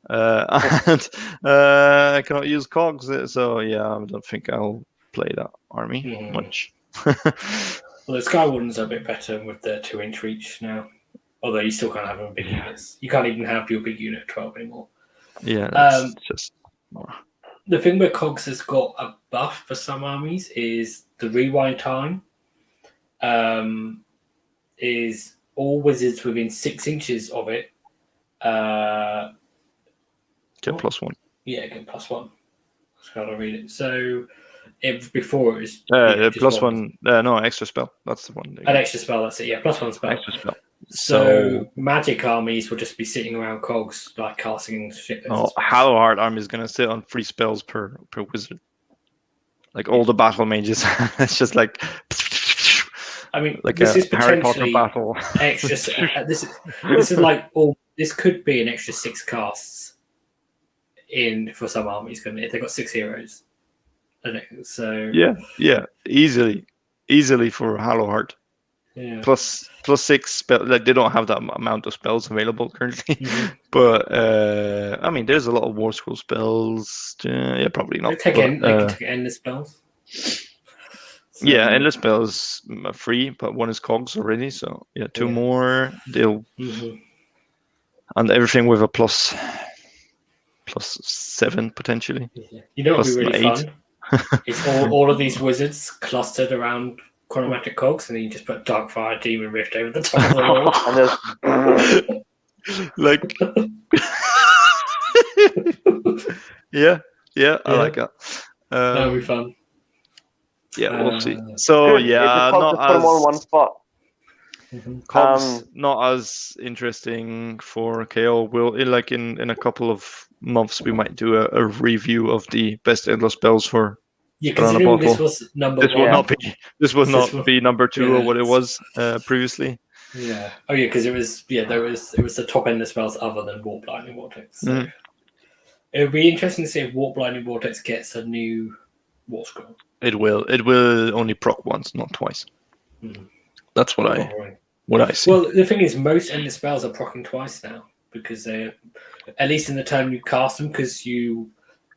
And I cannot use cogs. So yeah, I don't think I'll play that army much. Well, the Skywardens are a bit better with their 2-inch reach now. Although you still can't have them in big units. You can't even have your big unit 12 anymore. Yeah, that's just more. The thing where Cogs has got a buff for some armies is the rewind time. Is all wizards within 6 inches of it. Get +1. Yeah, get +1. That's how I read it. So before it was +1. No, extra spell. That's the one. An extra spell. That's it. Yeah, +1 spell. Extra spell. So magic armies will just be sitting around cogs, like casting shit. Hallowheart army is gonna sit on 3 spells per wizard. Like all the battle mages, it's just like. I mean, like this is Harry Potter potentially battle. extra. This is like this could be an extra 6 casts in for some armies, couldn't it? If they've got 6 heroes. So yeah, easily for Hallowheart. plus 6 spell. Like they don't have that amount of spells available currently. But I mean, there's a lot of War Scroll spells. Yeah, probably not. They can take endless spells. So, yeah, endless spells are free, but one is cogs already. So yeah, 2 more. They'll and everything with a plus 7 potentially. You know what would be really 8. fun? It's all of these wizards clustered around chronomatic cogs, and then you just put Darkfire Demon Rift over the top of them all. Like, yeah, I like that. That would be fun. Yeah, we'll see. So yeah, not put them all in one spot. Cogs not as interesting for KO. We'll in a couple of months we might do a review of the best endless spells for. Yeah, considering this was number one. This will not be number 2 or what it was previously. Yeah. Oh yeah, because it was the top end of spells other than Warp Lightning Vortex. So it would be interesting to see if Warp Lightning Vortex gets a new War Scroll. It will. It will only proc once, not twice. That's what I see. Well, the thing is, most endless spells are proccing twice now because they're at least in the turn you cast them. Because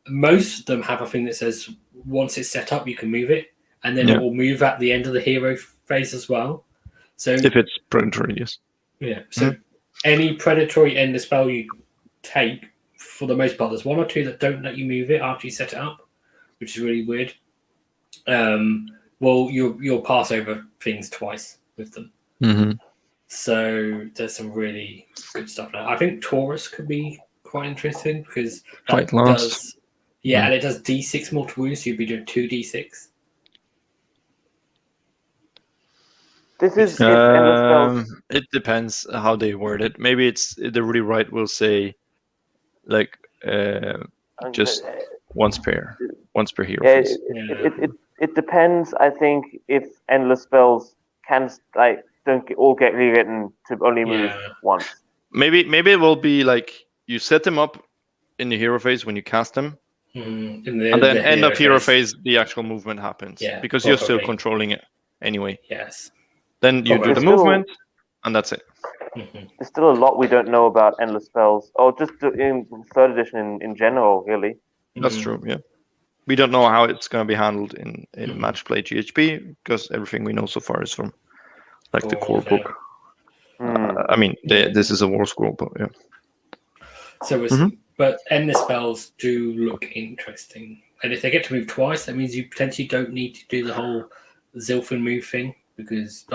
most of them have a thing that says once it's set up, you can move it, and then it will move at the end of the hero phase as well. So if it's predatory, yes. Yeah. So any predatory endless spell you take, for the most part, there's 1 or 2 that don't let you move it after you set it up, which is really weird. Well, you'll pass over things twice with them. So there's some really good stuff now. I think Taurus could be quite interesting because and it does D6 mortal wounds, so you'd be doing 2d6. This is it depends how they word it. Maybe it's the really right will say like just once per hero phase. It depends. I think if endless spells can don't all get rewritten to only move once. Maybe it will be like you set them up in the hero phase when you cast them, and then end of hero phase the actual movement happens because you're still controlling it anyway. Yes. Then you do the movement, and that's it. There's still a lot we don't know about endless spells, or just in 3rd edition in general, really. That's true, yeah. We don't know how it's going to be handled in match play GHP, because everything we know so far is from the core book. I mean, this is a War Scroll, but yeah. So, but endless spells do look interesting. And if they get to move twice, that means you potentially don't need to do the whole Zilfin move thing, because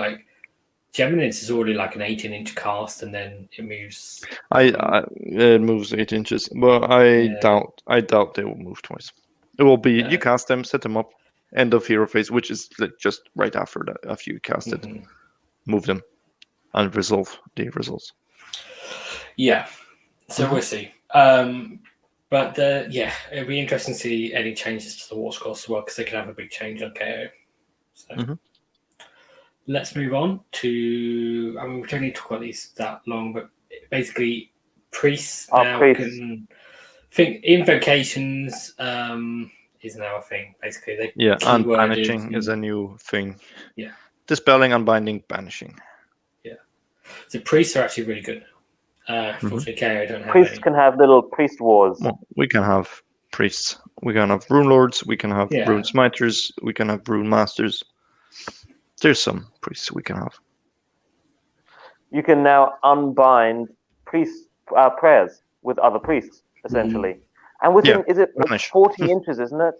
Geminance is already like an 18-inch cast, and then it moves. It moves 8 inches, but I doubt they will move twice. It will be you cast them, set them up, end of hero phase, which is just right after that. After you cast it, move them, and resolve the results. Yeah. So we'll see. But it'll be interesting to see any changes to the War Scroll as well, because they could have a big change on KO. So. Let's move on to. I mean, we don't need to talk about these that long, but basically, priests now can think invocations is now a thing. Basically, and banishing is a new thing. Yeah, dispelling, unbinding, banishing. Yeah, so priests are actually really good. Unfortunately, KO don't have priests can have little priest wars. Well, we can have priests. We can have rune lords. We can have rune smiters. We can have rune masters. There's some priests we can have. You can now unbind prayers with other priests, essentially. And within, is it 40 inches, isn't it?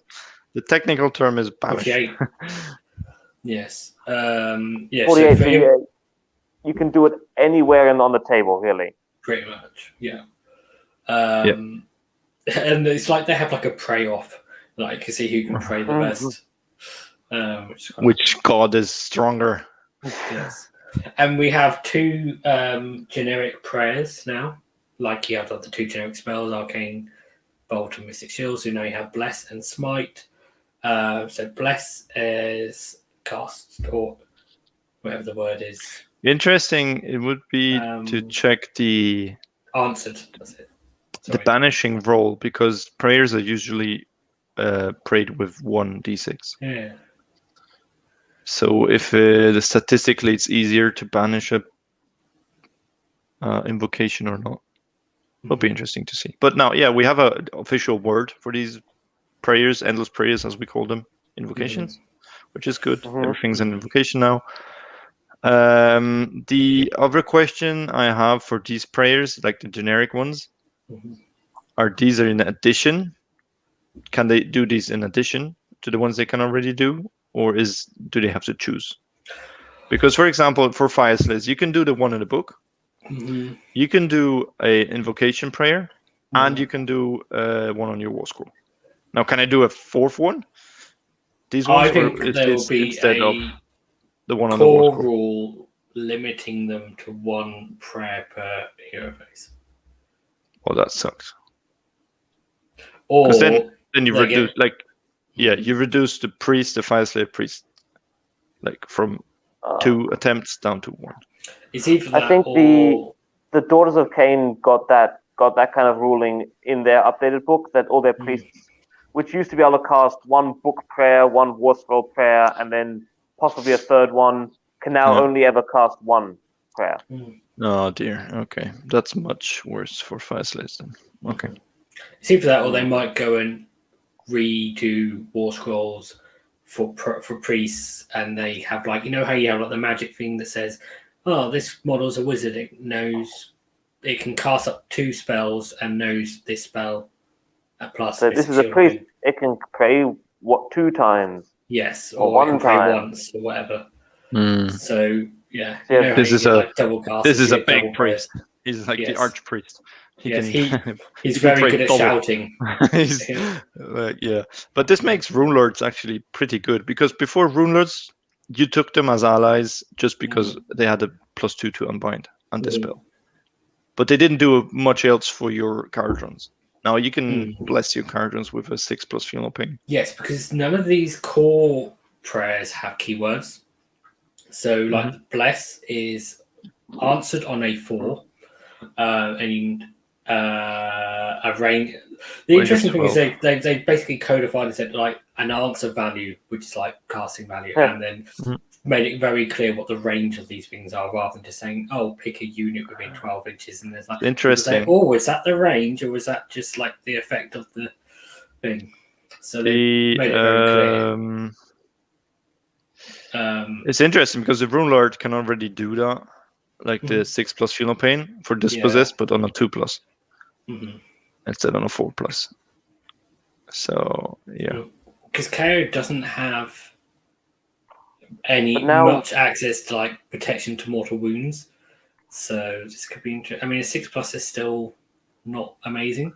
The technical term is banish. 48. Yes. 48, so you can do it anywhere on the table, really. Pretty much, yeah. And it's like they have like a pray off, like to see who can pray the best. Which god is stronger? Yes, and we have 2 generic prayers now. Like you have the 2 generic spells, Arcane Bolt and Mystic Shield. So now you have Bless and Smite. So Bless is cast, or whatever the word is. Interesting. It would be to check the answered. That's it. The banishing roll, because prayers are usually prayed with 1d6. Yeah. So if statistically it's easier to banish a invocation or not, it'll be interesting to see. But now, we have an official word for these prayers, endless prayers as we call them, invocations, which is good. Everything's an invocation now. The other question I have for these prayers, like the generic ones, are these in addition? Can they do these in addition to the ones they can already do, or do they have to choose? Because, for example, for Fire Slays, you can do the one in the book. You can do a invocation prayer, and you can do one on your war scroll. Now, can I do a fourth one? These ones, I think there will be instead of the one on core the war scroll rule limiting them to one prayer per hero phase. Oh, that sucks. Or then you reduce you reduce the priest, the Fire Slave priest, like from 2 attempts down to 1. It's either that I think the Daughters of Cain got that kind of ruling in their updated book, that all their priests, which used to be able to cast 1 book prayer, 1 war scroll prayer, and then possibly a third one, can now only ever cast 1 prayer. Oh dear. Okay, that's much worse for Fire Slaves then. Okay. It's either that, or they might go and redo war scrolls for priests, and they have how you have the magic thing that says, "Oh, this model's a wizard. It knows it can cast up 2 spells and knows this spell at plus." So this is a priest. It can pray 2 times. Yes, or 1 it can pray time. Once or whatever. So this is a big priest. Prayers. He's like the archpriest. He's very good at shouting. But this makes Rune Lords actually pretty good, because before Rune Lords, you took them as allies just because they had a +2 to unbind and dispel. But they didn't do much else for your Kharadrons. Now you can bless your Kharadrons with a 6+ Funeral Pain. Yes, because none of these core prayers have keywords. So bless is answered on a 4, and a range. The interesting thing is they basically codified and said an answer value, which is casting value, and then made it very clear what the range of these things are, rather than just saying, pick a unit within 12 inches. And there's interesting. Say, is that the range, or is that just the effect of the thing? So they made it very clear. It's interesting because the Rune Lord can already do that, the 6+ Funeral Pain for Dispossessed, but on a 2+ instead on a 4+. So because KO doesn't have much access to protection to mortal wounds, so this could be interesting. I mean, a 6+ is still not amazing,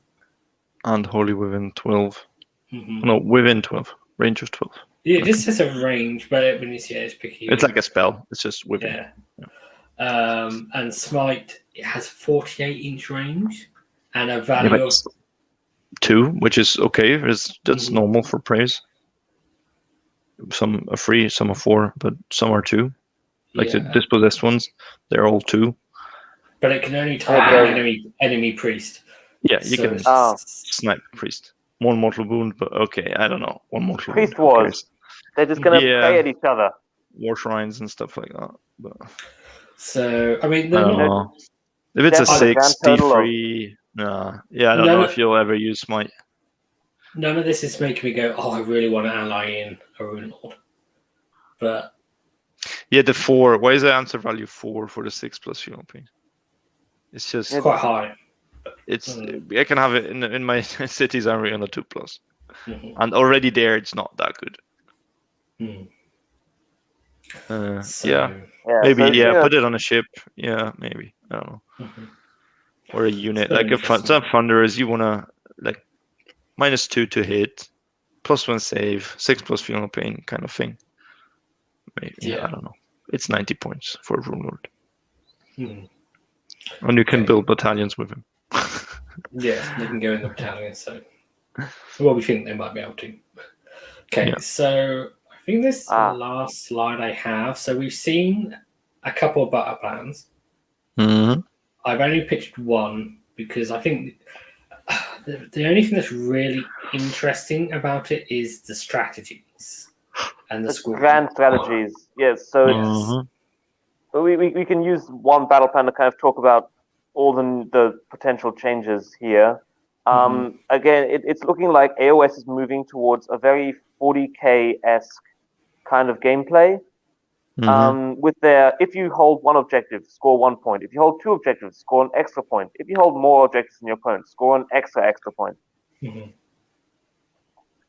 and wholly within 12. No, within 12, range of 12. Yeah, it just says a range, but when it's picky. It's like a spell. It's just within. And Smite, it has 48-inch range and a value of 2, which is okay. That's normal for praise. Some are 3, some are 4, but some are 2. The Dispossessed ones, they're all 2. But it can only target an enemy priest. Yeah, you can snipe priest. 1 mortal wound, but okay, I don't know. 1 mortal priest wound. Wars. They're just going to pray at each other. War shrines and stuff like that. But... So, I mean, I don't know. If it's a 6, D3, I don't know if you'll ever use Smite. None of this is making me go, I really want to ally in a Rune Lord. But... Yeah, the 4. Why is the answer value 4 for the 6+ Funeral Pain? It's just... It's quite high. I can have it in my cities area on a 2+. And already there, it's not that good. Maybe put it on a ship. Yeah, maybe. I don't know. Or a unit. Some Thunderers, you want to -2 to hit, +1 save, 6+ Funeral Pain kind of thing. Maybe, I don't know. It's 90 points for a Rune Lord. And you can build battalions with him. Yeah, they can go in the battalion, so we think they might be able to. Okay, so I think this is the last slide I have. So we've seen a couple of Battleplans. I've only pitched 1 because I think the only thing that's really interesting about it is the strategies. and the score. grand strategies. Yes, so it's we can use one battle plan to kind of talk about all the potential changes here. Again, it's looking like AOS is moving towards a very 40k-esque kind of gameplay. With if you hold one objective, score 1 point. If you hold two objectives, score an extra point. If you hold more objectives than your opponent, score an extra point.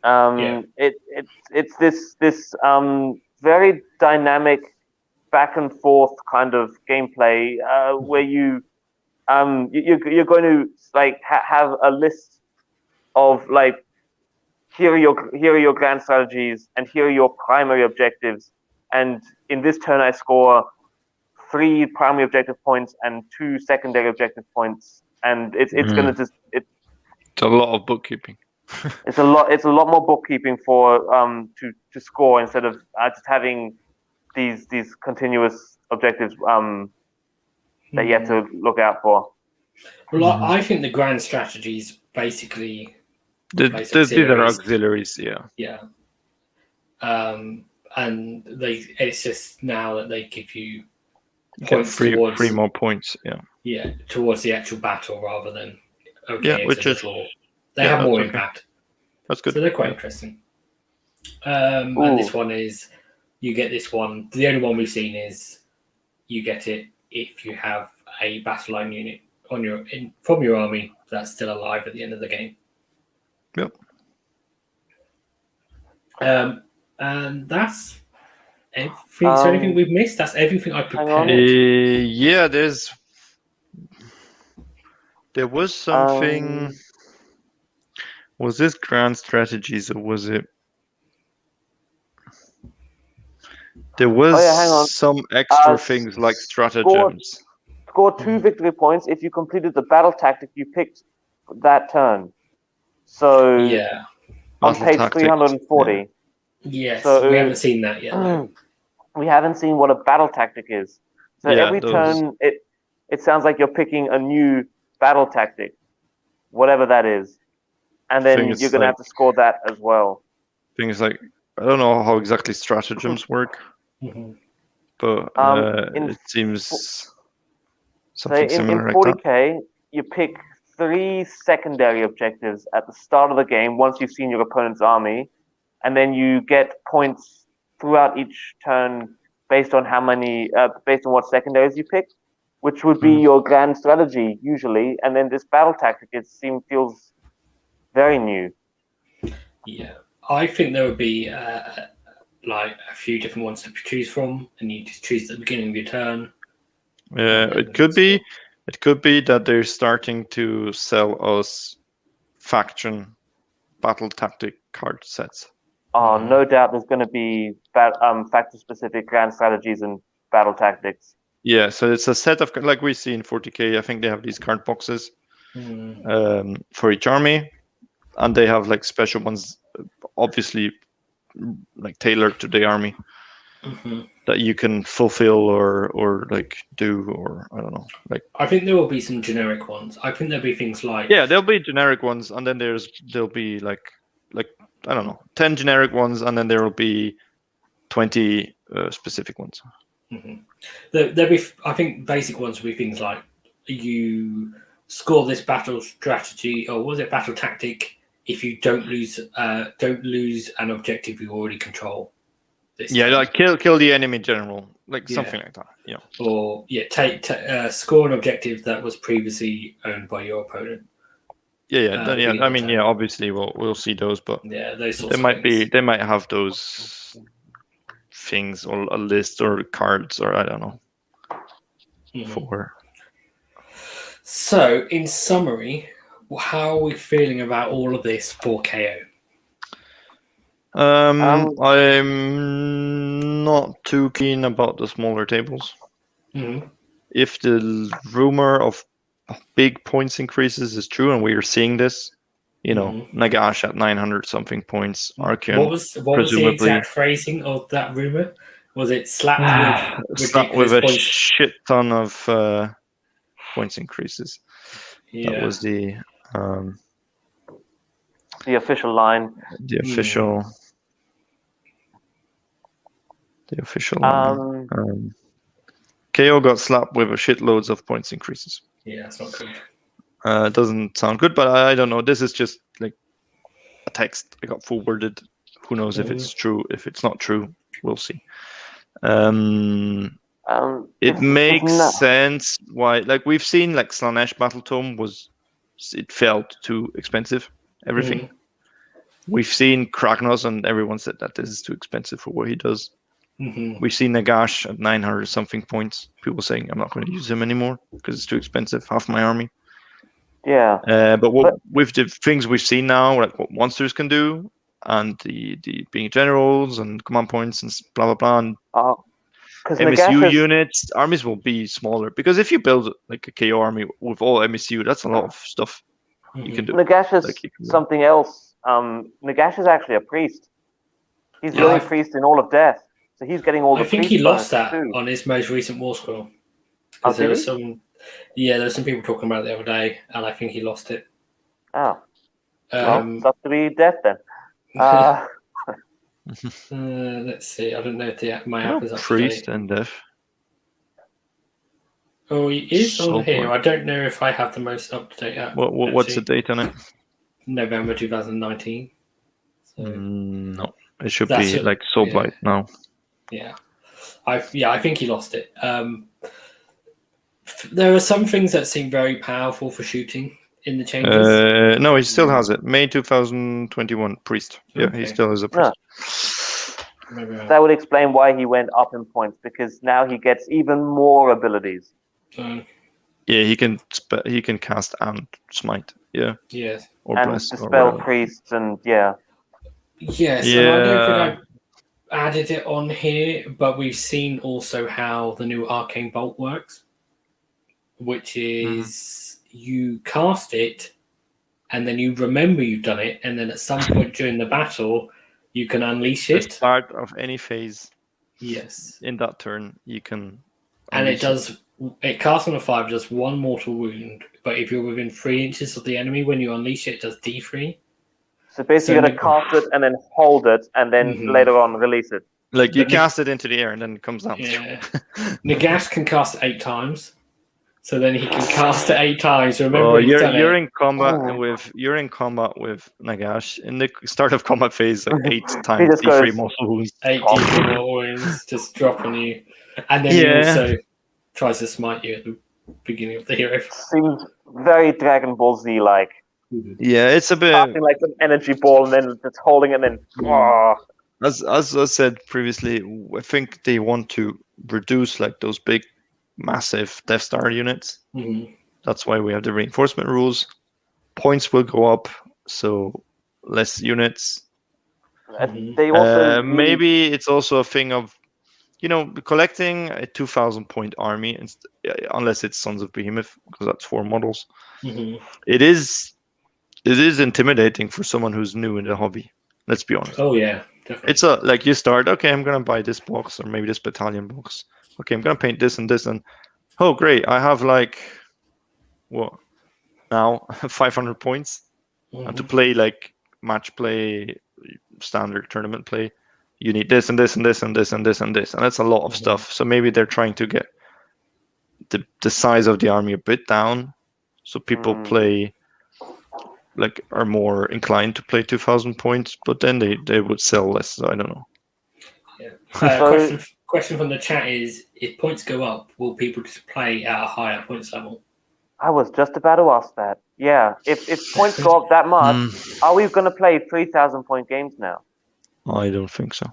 It's this very dynamic back and forth kind of gameplay where you're going to like have a list of like here are your grand strategies and here are your primary objectives, and in this turn I score 3 primary objective points and 2 secondary objective points, and it's gonna just it's a lot of bookkeeping. It's a lot more bookkeeping for to score instead of just having these continuous objectives that you have to look out for. Well, I think the grand strategies basically these are auxiliaries, yeah. And it's just now that they give you points towards 3 more points, towards the actual battle rather than which is they have more impact. That's good. So they're quite interesting. And this one is you get this one. The only one we've seen is you get it if you have a battle line unit from your army that's still alive at the end of the game. Yep. And that's everything. Is there anything we've missed? That's everything I prepared. There was something. Was this grand strategies or was it? There was some extra things like stratagems. Score 2 victory points if you completed the battle tactic you picked that turn. So on page 340. Yes, so, we haven't seen that yet. We haven't seen what a battle tactic is. So every turn, it sounds like you're picking a new battle tactic, whatever that is, and then you're going to have to score that as well. Things like I don't know how exactly stratagems work, but it seems something similar in like 40k, you pick 3 secondary objectives at the start of the game once you've seen your opponent's army, and then you get points throughout each turn based on based on what secondaries you pick, which would be your grand strategy usually. And then this battle tactic, feels very new. Yeah, I think there would be like a few different ones to choose from, and you just choose at the beginning of your turn. It could be that they're starting to sell us faction battle tactic card sets. Oh, no doubt there's going to be faction-specific grand strategies and battle tactics. Yeah, so it's a set of, like we see in 40k, I think they have these card boxes for each army, and they have like special ones, obviously like tailored to the army that you can fulfill or like do, or I don't know. Like I think there will be some generic ones. I think there'll be things like there'll be generic ones, and then there'll be like I don't know, 10 generic ones, and then there will be 20 specific ones. There'll be, I think, basic ones will be things like you score this battle strategy, or was it battle tactic, if you don't lose an objective you already control. Like kill the enemy general, like something like that. Yeah. Or score an objective that was previously owned by your opponent. I mean, obviously we'll see those, but those sorts they might have those things or a list or cards or I don't know. So, in summary, how are we feeling about all of this for KO? I'm not too keen about the smaller tables. If the rumor of big points increases is true, and we are seeing this, Nagash at 900 something points, Archeon. What was the exact phrasing of that rumor? Was it slapped with a points? shit ton of points increases? That was the official line. The official. The official line. KO got slapped with a shitloads of points increases. Yeah, it's not good. It doesn't sound good, but I don't know. This is just like a text I got forwarded. Who knows if it's true? If it's not true, we'll see. It makes sense why, like we've seen, like Slanesh Battle Tome it felt too expensive. Everything. We've seen Kragnos, and everyone said that this is too expensive for what he does. We've seen Nagash at 900 something points. People saying I'm not going to use him anymore because it's too expensive. Half my army. Yeah. But with the things we've seen now, like what monsters can do, and the being generals and command points and blah blah blah, and MSU units, armies will be smaller because if you build like a KO army with all MSU, that's a lot of stuff you can do. Nagash is something else. Nagash is actually a priest. He's the only priest in all of Death, so he's getting all the. I think he lost that on his most recent war scroll. Because there was some, there's some people talking about it the other day, and I think he lost it. Oh, well, it's up to be Death then. Let's see. I don't know if my app is up to priest date. and Death. Oh, he is on here. I don't know if I have the most up to date app. What's the date on it? November 2019. So no, it should be like Soulblight now. Yeah, I think he lost it. There are some things that seem very powerful for shooting in the changes. No, he still has it. May 2021, priest. Yeah, he still is a priest. That would explain why he went up in points, because now he gets even more abilities. Yeah, he can cast and smite. Yeah. Yes. Or and bless, dispel priests and Yes. Yeah. And I don't think I added it on here, but we've seen also how the new Arcane Bolt works, which is you cast it and then you remember you've done it, and then at some point during the battle you can unleash it. As part of any phase. Yes. In that turn you can. And it casts on a 5, does 1 mortal wound, but if you're within 3 inches of the enemy when you unleash it, it does D3. So basically you're going to cast it and then hold it and then later on release it. Like you cast it into the air and then it comes down. Yeah. Nagash can cast it 8 times. So then he can cast it 8 times. Remember, you're in combat with Nagash in the start of combat phase. Like 8 times D3 mortal wounds. 8 D3 mortal wounds just drop on you, and then he also tries to smite you at the beginning of the hero. Seems very Dragon Ball Z like. Yeah, it's a bit casting like an energy ball and then it's holding and then. As I said previously, I think they want to reduce like those big, massive Death Star units. That's why we have the reinforcement rules. Points will go up, so less units. They also maybe it's also a thing of, collecting a 2,000 point army, unless it's Sons of Behemoth, because that's 4 models. It is intimidating for someone who's new in the hobby. Let's be honest. Oh yeah, definitely. It's like you start. Okay, I'm gonna buy this box or maybe this battalion box. Okay, I'm gonna paint this and this, and oh great, I have like what now 500 points, and to play like match play, standard tournament play, you need this and this and this and this and this and this, and that's a lot of stuff. So maybe they're trying to get the size of the army a bit down, so people play. Like are more inclined to play 2,000 points, but then they would sell less. So I don't know. Yeah. Question from the chat is: if points go up, will people just play at a higher points level? I was just about to ask that. Yeah, if points go up that much, are we going to play 3,000 point games now? I don't think so.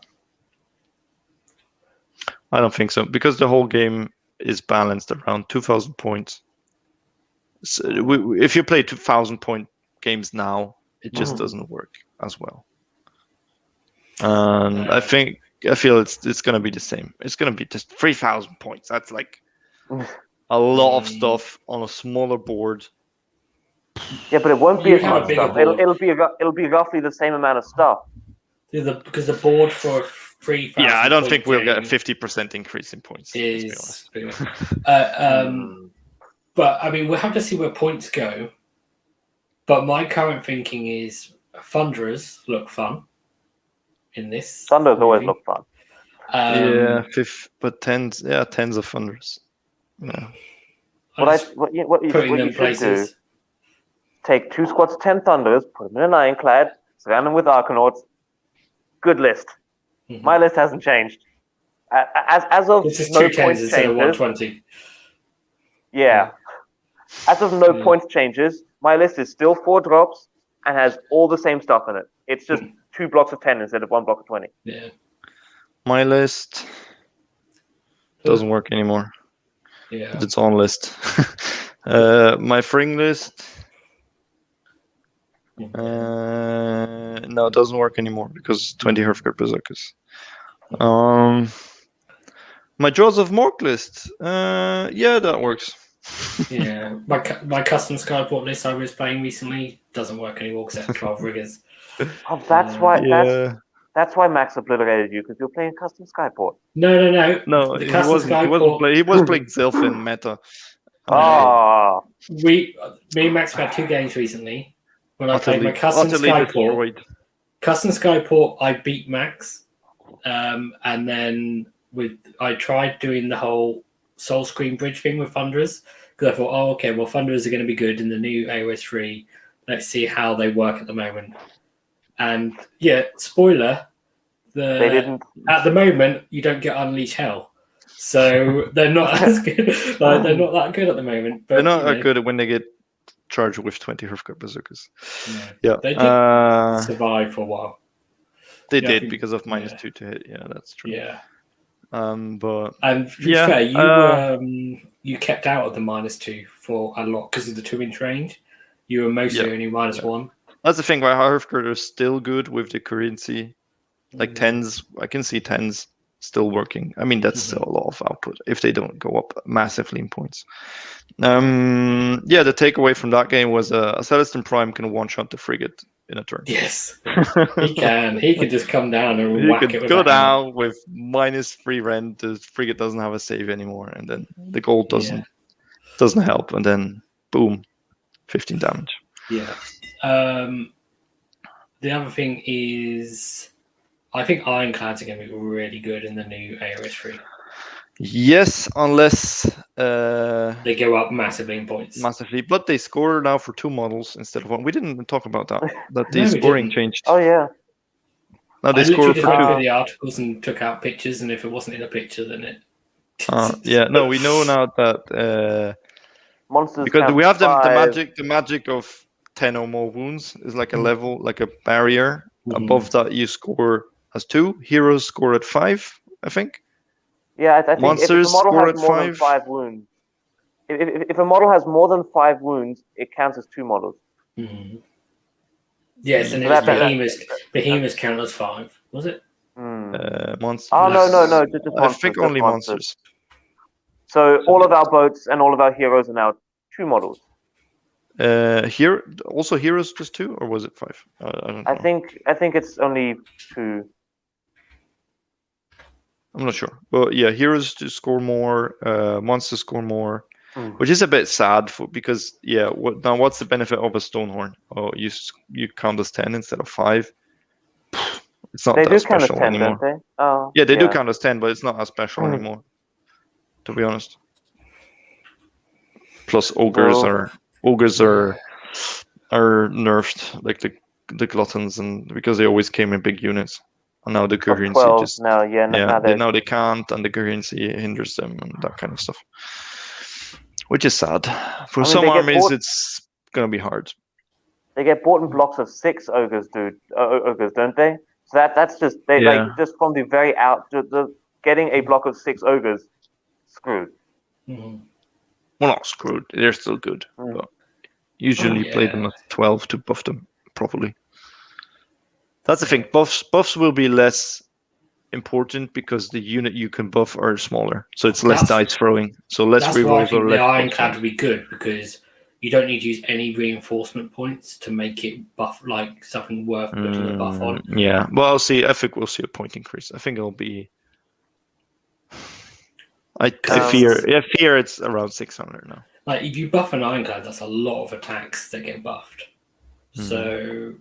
Because the whole game is balanced around 2,000 points. So if you play 2,000 point games now, it just doesn't work as well. And I feel it's going to be the same. It's going to be just 3,000 points. That's like a lot of stuff on a smaller board. Yeah, but it won't be as much stuff. It'll be roughly the same amount of stuff. Because the board for 3,000. Yeah, I don't think we'll get a 50% increase in points. But I mean, we'll have to see where points go. But my current thinking is Thunderers look fun in this. Thunderers always look fun. But tens of Thunders. Yeah. What you should do, take 2 squads, 10 Thunders, put them in an Ironclad, surround them with Arcanauts. Good list. Mm-hmm. My list hasn't changed. As of this is no 2 points instead changes. of 120. Yeah. As of no points changes, my list is still 4 drops and has all the same stuff in it. It's just 2 blocks of 10 instead of 1 block of 20. Yeah. My list doesn't work anymore. Yeah. It's its own list. My Fring list. No, it doesn't work anymore because 20 Hearthguard Berserkers. My Jaws of Mork list. Yeah, that works. Yeah, my custom Skyport list I was playing recently doesn't work anymore except 12 riggers. Oh, that's why. That's why Max obliterated you, because you're playing custom Skyport. No. No, he wasn't. He was playing Zilfin meta. Me and Max have had 2 games recently. When I played my custom Skyport, I beat Max, and then I tried doing the whole Soul Screen Bridge thing with Thunderers because I thought, Thunderers are going to be good in the new AOS 3. Let's see how they work at the moment. And spoiler, they didn't. At the moment, you don't get Unleash Hell, so they're not as good. They're not that good at the moment. But, they're not that good when they get charged with 20 Hearthguard Berserkers. Yeah, they did survive for a while. They did because of -2 to hit. Yeah, that's true. Yeah. But and to be fair, you kept out of the -2 for a lot because of the 2-inch range. You were mostly only -1. That's the thing. Why Hearthguard are still good with the coherency, like 10s. I can see 10s still working. I mean, that's still a lot of output if they don't go up massively in points. The takeaway from that game was a Celestin Prime can one-shot the frigate in a turn. Yes, he can. He could just come down and whack it. Go down with -3 rend. The frigate doesn't have a save anymore, and then the gold doesn't help, and then boom, 15 damage. Yeah. The other thing is, I think Ironclads are going to be really good in the new AOS 3. Yes, unless they go up massively in points. Massively, but they score now for 2 models instead of 1. We didn't talk about that. That the scoring changed. Oh yeah. Now they score for 2. I went through the articles and took out pictures, and if it wasn't in a picture, then it. No, we know now that Monsters because we have the magic of 10 or more wounds is like a level, like a barrier. Above that, you score as 2. Heroes score at 5, I think. Yeah, I think Monsters if a model score has at more 5. than 5 wounds, if a model has more than 5 wounds, it counts as 2 models. Mm-hmm. Yes, and Behemoths count as 5, was it? Monsters. Oh no, just I monsters, think only monsters. So all of our boats and all of our heroes are now 2 models. Here also heroes just 2, or was it 5? I don't know. I think it's only 2. I'm not sure, but yeah, heroes just score more, monsters score more, which is a bit sad because what's the benefit of a Stonehorn? Oh, you count as 10 instead of 5. It's not that special count as 10, anymore. Don't they? Oh, yeah, they do count as 10, but it's not as special anymore, to be honest. Plus, ogres are nerfed, like the gluttons, and because they always came in big units. And now the coherency now they can't, and the coherency hinders them and that kind of stuff, which is sad. For some armies, it's gonna be hard. They get bought in blocks of 6 ogres, ogres, don't they? So that's just just from the very getting a block of 6 ogres, screwed. Well, not screwed. They're still good, but usually play them at 12 to buff them properly. That's the thing. Buffs will be less important because the unit you can buff are smaller, so it's less dice throwing. So less rerolls or less. The Ironclad would be good because you don't need to use any reinforcement points to make it buff, like something worth putting a buff on. Yeah, well, I'll see. I think we'll see a point increase. I think it'll be. I fear it's around 600 now. Like if you buff an Ironclad, that's a lot of attacks that get buffed. So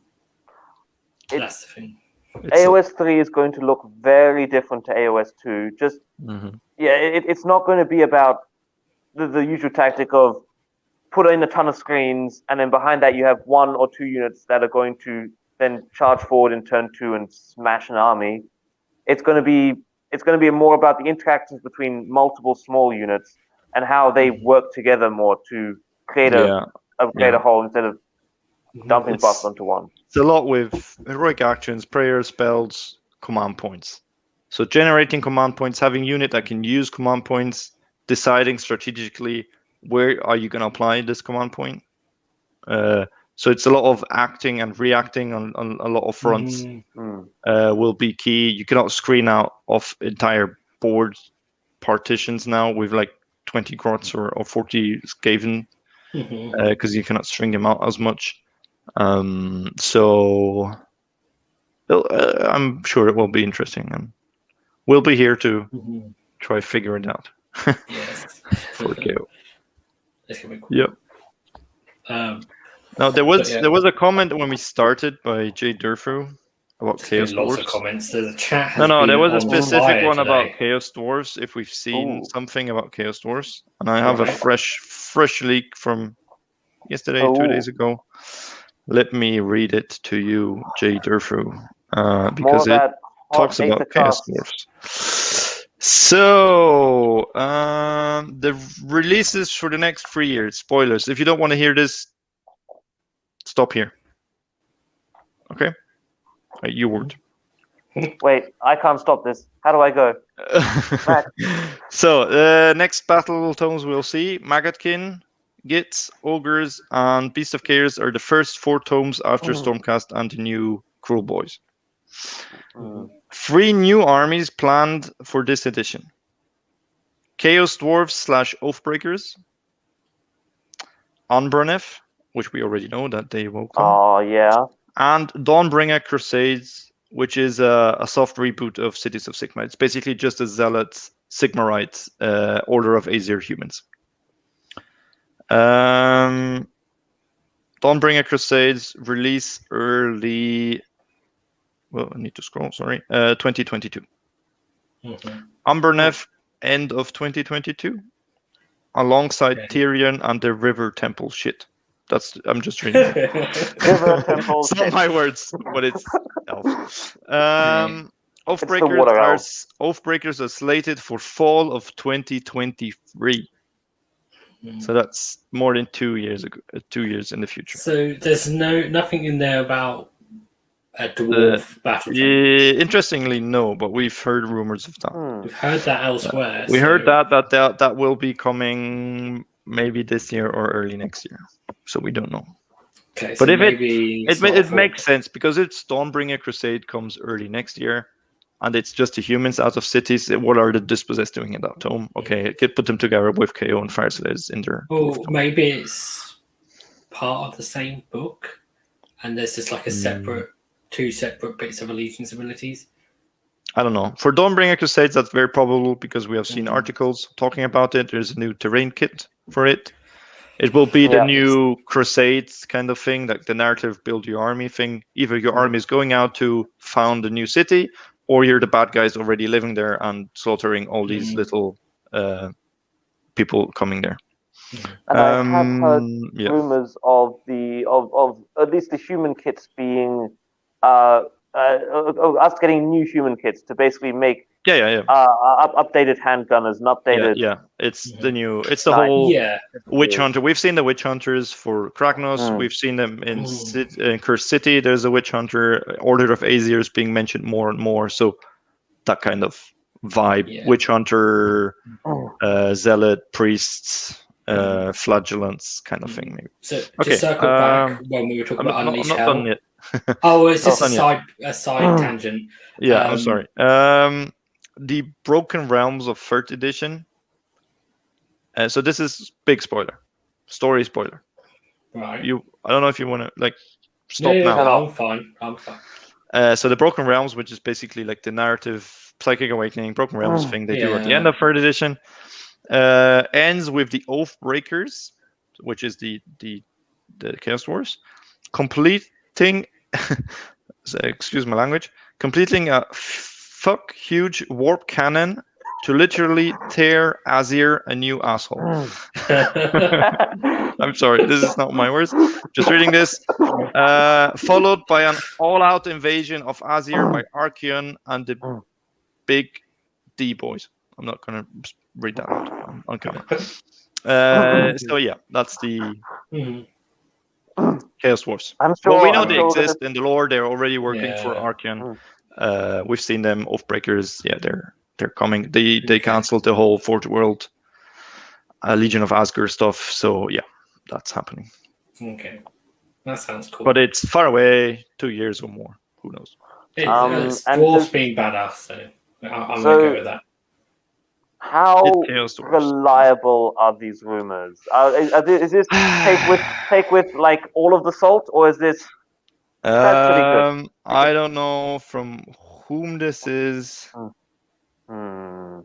that's the thing. AOS 3 is going to look very different to AOS 2. Just it's not going to be about the usual tactic of put in a ton of screens, and then behind that you have 1 or 2 units that are going to then charge forward in turn 2 and smash an army. It's going to be more about the interactions between multiple small units and how they work together more to create a whole instead of dumping buffs onto one. It's a lot with heroic actions, prayers, spells, command points. So generating command points, having unit that can use command points, deciding strategically where are you going to apply this command point. So it's a lot of acting and reacting on a lot of fronts. Will be key. You cannot screen out of entire board partitions now with like 20 grots or 40 Skaven because you cannot string them out as much. So I'm sure it will be interesting, and we'll be here to try figure it out. Yes. For KO. This can be cool. Yep. Now there was a comment when we started by Jay Durfu about Chaos Dwarfs. Lots of comments. The chat has there was a on specific one today. about Chaos Dwarfs. If we've seen something about Chaos Dwarfs, and I have a fresh leak from yesterday, 2 days ago. Let me read it to you, Jay Durfu, because it talks about Chaos Dwarfs. So the releases for the next 3 years. Spoilers. If you don't want to hear this, stop here. Okay. You would. Wait, I can't stop this. How do I go? So next battle tomes we'll see Maggotkin, Gits, Ogres, and Beast of Chaos are the first 4 tomes after Stormcast and the new Cruel Boys. 3 new armies planned for this edition. Chaos Dwarves / Oathbreakers, Anbranef, which we already know that they will come. Oh, yeah. And Dawnbringer Crusades, which is a soft reboot of Cities of Sigmar. It's basically just a Zealot Sigmarite Order of Aesir humans. Dawnbringer Crusades release early. Well, I need to scroll. Sorry, 2022. Anbranef end of 2022, alongside Tyrion and the River Temple shit. I'm just reading. River Temple. It's not my words, but it's elf. Oathbreakers are slated for fall of 2023. So that's more than 2 years ago. 2 years in the future. So there's nothing in there about a dwarf battle. Interestingly, no, but we've heard rumors of that. We've heard that elsewhere. We heard that will be coming maybe this year or early next year. So we don't know. Okay, but so if maybe it makes sense because it's Dawnbringer Crusade comes early next year, and it's just the humans out of cities. What are the dispossessed doing in that tome? Okay, could put them together with KO and Fireslays in there. Or maybe it's part of the same book, and there's just like a two separate bits of Allegiance abilities. I don't know. For Dawnbringer Crusades, that's very probable because we have seen articles talking about it. There's a new terrain kit for it. It will be the new Crusades kind of thing, like the narrative build your army thing. Either your army is going out to found a new city, or you're the bad guys already living there and slaughtering all these little people coming there. And I have heard rumors of at least the human kits being us getting new human kits to basically make updated handgunners and updated. It's the new. It's the whole witch hunter. We've seen the witch hunters for Kragnos. We've seen them in Cursed City. There's a witch hunter. Order of Aesir is being mentioned more and more. So that kind of vibe. Witch hunter, zealot, priests, flagellants kind of thing. Maybe. So to circle back when we were talking about Unleash I'm not Hell. done yet. It's just a side tangent. Yeah, I'm sorry. The Broken Realms of 3rd edition. So this is big spoiler. Story spoiler. Right. I don't know if you want to stop now. No, I'm fine. So the Broken Realms, which is basically like the narrative Psychic Awakening Broken Realms thing they do at the end of 3rd edition, ends with the Oathbreakers, which is the Chaos Dwarves, completing excuse my language, completing a huge warp cannon to literally tear Azir a new asshole. I'm sorry, this is not my words. Just reading this. Followed by an all-out invasion of Azir by Archeon and the big D boys. I'm not going to read that out on camera. So yeah, that's the Chaos Dwarfs. I'm sure. Well, we know they exist in the lore. They're already working for Yeah. Archeon. We've seen them. Oathbreakers. Yeah, they're coming. They canceled the whole Forge World Legion of Asgore stuff. So yeah, that's happening. Okay, that sounds cool. But it's far away, 2 years or more. Who knows? It's dwarves being badass, so I'm gonna go with that. How reliable are these rumors? Is this take with like all of the salt, or is this? That's pretty good. I don't know from whom this is.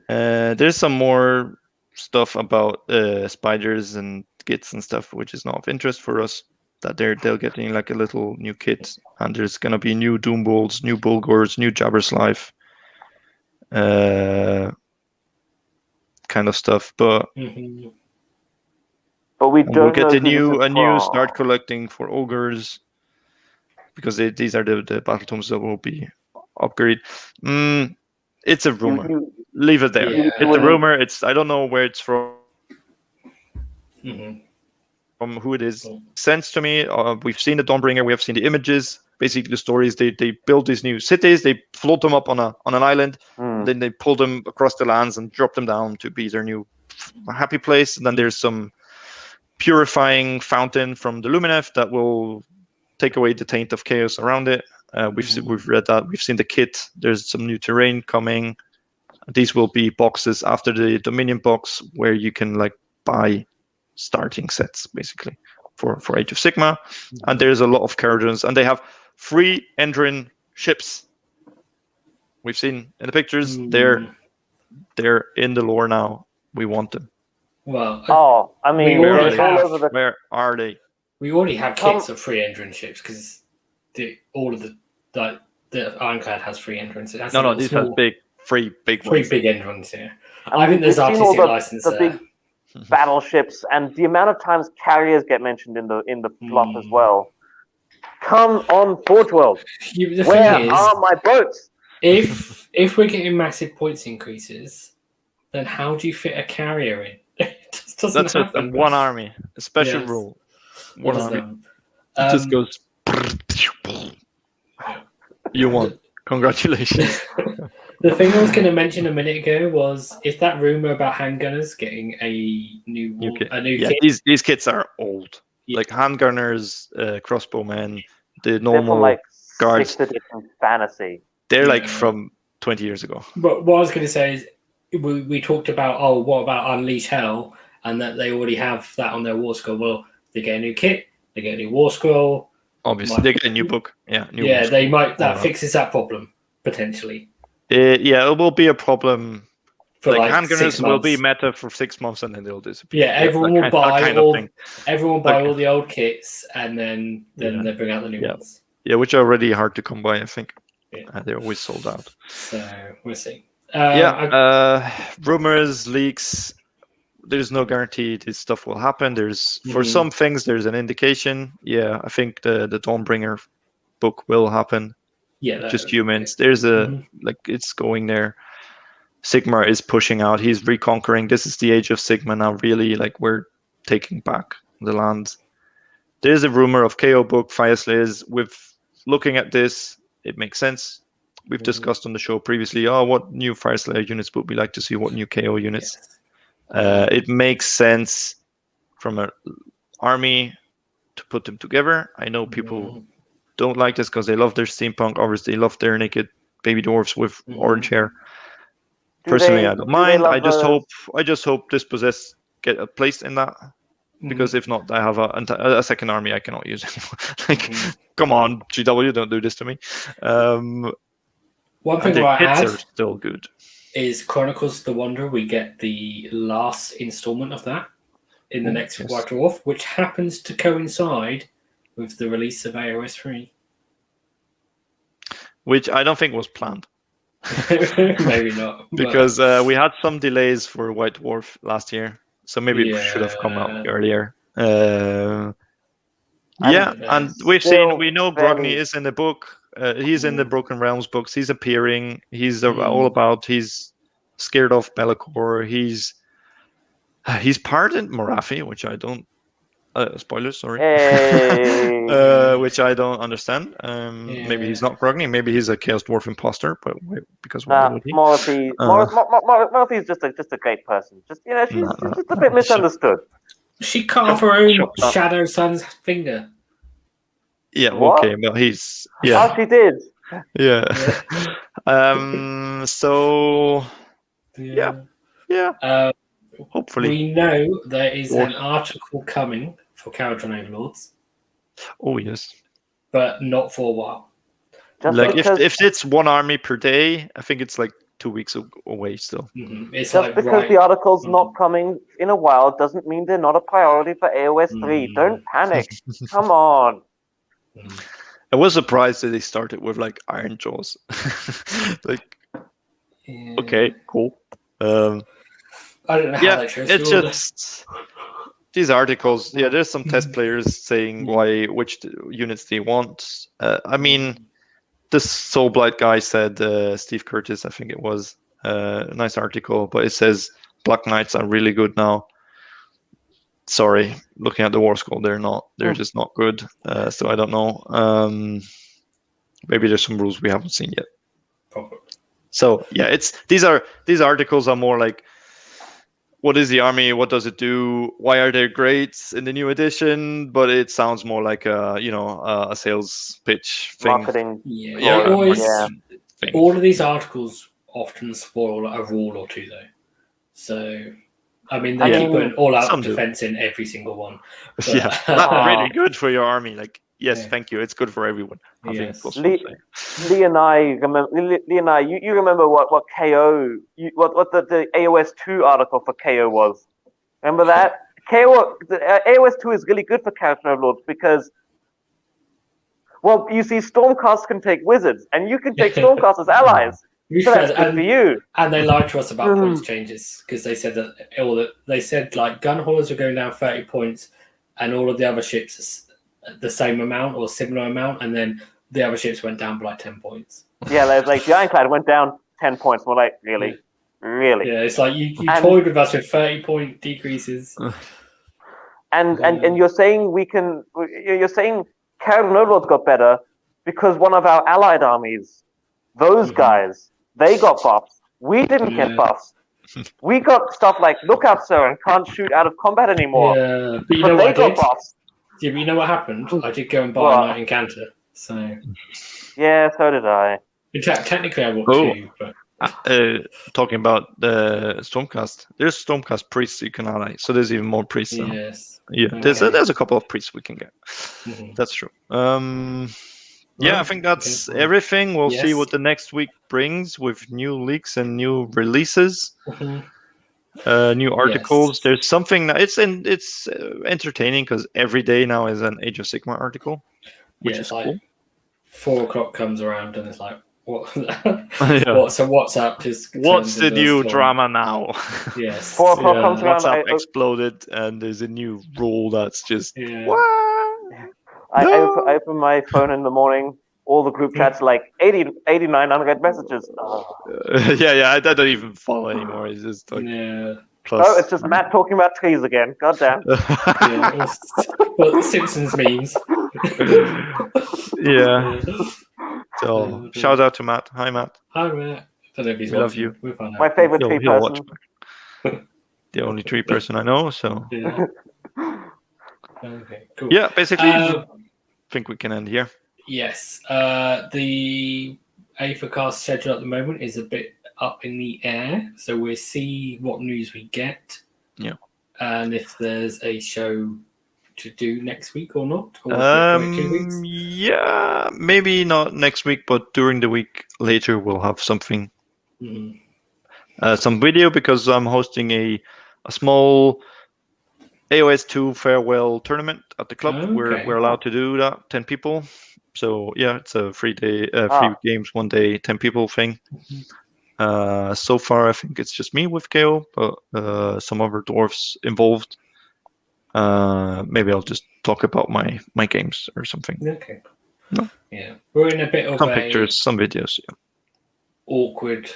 There's some more stuff about spiders and kits and stuff, which is not of interest for us. That they're getting like a little new kit, and there's gonna be new Doom Bolts, new Bulgors, new Jabberslife, kind of stuff. But we don't. We'll get a new start collecting for ogres, because these are the battle tomes that will be upgraded. It's a rumor. Leave it there. Yeah. It's a rumor. I don't know where it's from. From who it is. Sense to me. We've seen the Dawnbringer. We have seen the images. Basically, the stories. They build these new cities. They float them up on an island. Then they pull them across the lands and drop them down to be their new happy place. And then there's some purifying fountain from the Lumineth that will take away the taint of chaos around it. We've read that. We've seen the kit. There's some new terrain coming. These will be boxes after the Dominion box, where you can like buy starting sets basically for Age of Sigma. And there's a lot of Kharadrons, and they have free Endrin ships. We've seen in the pictures. They're in the lore now. We want them. Well, I mean, where are they? We already have kits of free Endrin ships, because all of the Ironclad has free Endrins. No, these have big ones. Big Endrins, yeah. I think there's artistic license there. Big battleships, and the amount of times carriers get mentioned in the plot as well. Come on, Forge World. Where are my boats? If we're getting massive points increases, then how do you fit a carrier in? It just doesn't happen. One army, a special rule. One army. It just goes. You won. Congratulations. The thing I was going to mention a minute ago was, is that rumor about handgunners getting a new kit? These kits are old. Yeah. Like handgunners, crossbowmen, the normal guards. 6th edition fantasy. They're like from 20 years ago. But what I was going to say is, we talked about, what about Unleash Hell, and that they already have that on their war scroll. Well, they get a new kit, they get a new war scroll. Obviously, they get a new book. Yeah, they might. That fixes that problem potentially. It will be a problem. For like handgunners will be meta for 6 months, and then they'll disappear. Yeah, everyone will buy all the old kits, and then they bring out the new ones. Yeah, which are already hard to come by, I think. Yeah. They're always sold out. So we'll see. Rumors, leaks. There's no guarantee this stuff will happen. For some things, there's an indication. Yeah, I think the Dawnbringer book will happen. Yeah, just humans. There's it's going there. Sigma is pushing out. He's reconquering. This is the age of Sigma now. Really, like we're taking back the land. There's a rumor of KO book Fire Slayers. With looking at this, it makes sense. We've discussed on the show previously. What new Fire Slayer units would we like to see? What new KO units? Yes. It makes sense from an army to put them together. I know people don't like this because they love their steampunk, others they love their naked baby dwarves with orange hair. Personally, I don't mind. I just hope Dispossessed get a place in that, because if not, I have a second army I cannot use anymore. Come on, GW, don't do this to me. One thing I add are still good. Is Chronicles of the Wanderer. We get the last installment of that in the next White Dwarf, which happens to coincide with the release of AOS 3. which I don't think was planned. Maybe not. Because we had some delays for White Dwarf last year, so maybe it should have come out earlier. And we know Brogni is in the book. He's in the Broken Realms books. He's appearing. He's all about. He's scared of Be'lakor. He's pardoned Morathi, which I don't. Spoilers, sorry. Hey. Which I don't understand. Maybe he's not Brogni. Maybe he's a Chaos Dwarf imposter. But because why would he? Morathi is just a great person. Just she's just a bit misunderstood. She cut off her own Shadow Sun's finger. Yeah. Okay. Well, he's Oh, she did. Yeah. So. Yeah. Hopefully. We know there is an article coming for Kharadron Overlords. Oh, yes. But not for a while. Just if it's one army per day, I think it's like 2 weeks away still. Mm-hmm. It's just because the article's not coming in a while doesn't mean they're not a priority for AOS 3. Don't panic. Come on. I was surprised that they started with like Iron Jaws. Okay, cool. I don't know how they chose it's just these articles. Yeah, there's some test players saying which units they want. I mean, this Soulblight guy said, Steve Curtis, I think it was, a nice article, but it says Black Knights are really good now. Sorry, looking at the War Scroll, they're just not good. So I don't know. Maybe there's some rules we haven't seen yet. Probably. So yeah, these articles are more like, what is the army? What does it do? Why are there grades in the new edition? But it sounds more like a sales pitch thing. Marketing. All of these articles often spoil a rule or two, though. So, I mean, they keep an all-out defense in every single one. But, that's really good for your army. Like, yes, thank you. It's good for everyone. Lee and I you remember what KO, what the AOS 2 article for KO was? Remember that? AOS 2 is really good for Kharadron Overlords because, well, you see, Stormcast can take wizards, and you can take Stormcast as allies. So that's good for you. And they lied to us about points changes because they said like gun haulers were going down 30 points, and all of the other ships the same amount or similar amount, and then the other ships went down by like 10 points. Yeah, like the Ironclad went down 10 points. We're like, really? Really? Yeah, it's like you toyed with us with 30-point decreases. And you're saying you're saying Kharadron Overlords got better because one of our allied armies, those guys, they got buffs. We didn't get buffs. We got stuff like Lookout Sir and can't shoot out of combat anymore. Yeah, but you know what I did? Buffs. Yeah, but you know what happened? I did go and buy a Knight Encounter. So. Yeah, so did I. In fact, technically I want two. But... talking about the Stormcast, there's Stormcast priests you can ally. So there's even more priests now. Yes. Yeah, there's a couple of priests we can get. That's true. Yeah, I think that's everything. We'll see what the next week brings with new leaks and new releases, new articles. There's something that it's entertaining because every day now is an Age of Sigmar article, which is cool. 4 o'clock comes around and it's like, what? What's up? What's the new drama now? Yes. 4 o'clock comes around. WhatsApp exploded, and there's a new rule that's just I open my phone in the morning. All the group chats like 89 unread messages. I don't even follow anymore. It's just like it's just Matt talking about trees again. God damn. Simpsons memes. So shout out to Matt. Hi, Matt. Hi, Matt. I don't know if he's love you. My favorite tree person. The only tree person I know. So. Okay, cool. Yeah, basically, I think we can end here. Yes. The Aethercast schedule at the moment is a bit up in the air, so we'll see what news we get. Yeah. And if there's a show to do next week or not. Or 2 weeks? Yeah, maybe not next week, but during the week later we'll have something. Some video because I'm hosting a small AOS 2 farewell tournament at the club. We're allowed to do that, 10 people. So yeah, it's a free games, 1 day, 10 people thing. So far, I think it's just me with KO, but some other dwarves involved. Maybe I'll just talk about my games or something. Okay. No. Yeah, we're in a bit of some pictures, some videos. Yeah. Awkward,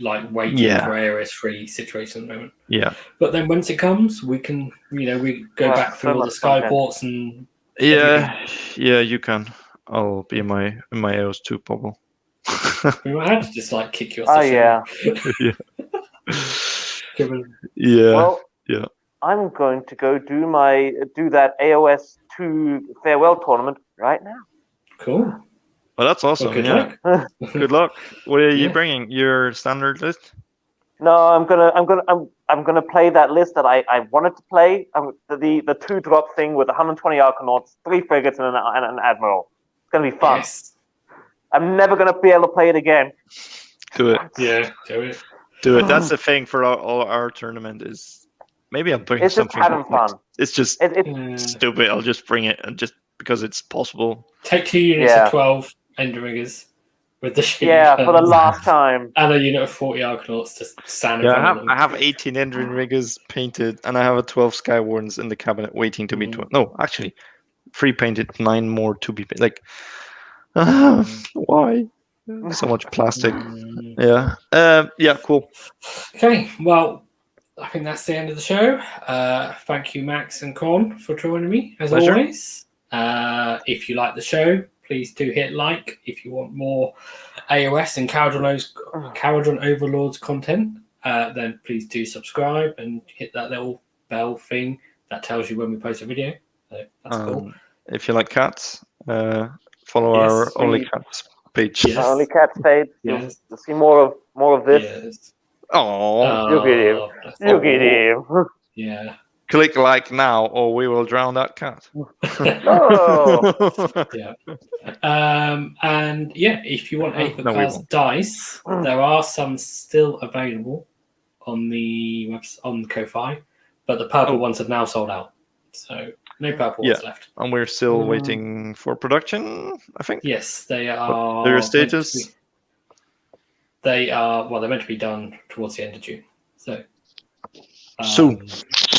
like waiting for AOS 3 situation at the moment. Yeah. But then once it comes, we can, we go back through all the skyports and. Yeah, you can. I'll be in my AOS 2 bubble. We might have to just like kick you off Oh the yeah. Yeah. Well, yeah. I'm going to go do that AOS 2 farewell tournament right now. Cool. Well, that's awesome. Well, good luck. Good luck. What are you bringing? Your standard list? No, I'm gonna play that list that I wanted to play. The 2-drop thing with 120 Arcanauts, 3 frigates, and an admiral. It's gonna be fun. Yes. I'm never gonna be able to play it again. Do it. Yeah, do it. Do it. That's the thing for all our tournament is maybe I'll bring it's something. It's just having fun. It's just stupid. I'll just bring it and just because it's possible. Take 2 units of 12 Endringers with the ship. Yeah, for the last time. And a unit of 40 Arcanauts to stand I have 18 Endringers painted, and I have a 12 Skywardens in the cabinet waiting to be 12. No, actually, 3 painted, 9 more to be painted. Like, why? So much plastic. Yeah. Yeah, cool. Okay, well, I think that's the end of the show. Thank you, Max and Con, for joining me, as always. If you like the show, please do hit like. If you want more AOS and Kharadron Overlords content, then please do subscribe and hit that little bell thing that tells you when we post a video. So that's cool. If you like cats, follow our Only Cats page. Yes. Only Cats page. Yes. You'll see more of this. Yes. Oh, you get him. You get him. Yeah. Click like now, or we will drown that cat. Yeah. And if you want Aethercast dice, there are some still available on the on Ko-Fi, but the purple ones have now sold out. So no purple ones left. And we're still waiting for production, I think. Yes, they are. Their status? They are they're meant to be done towards the end of June. So soon.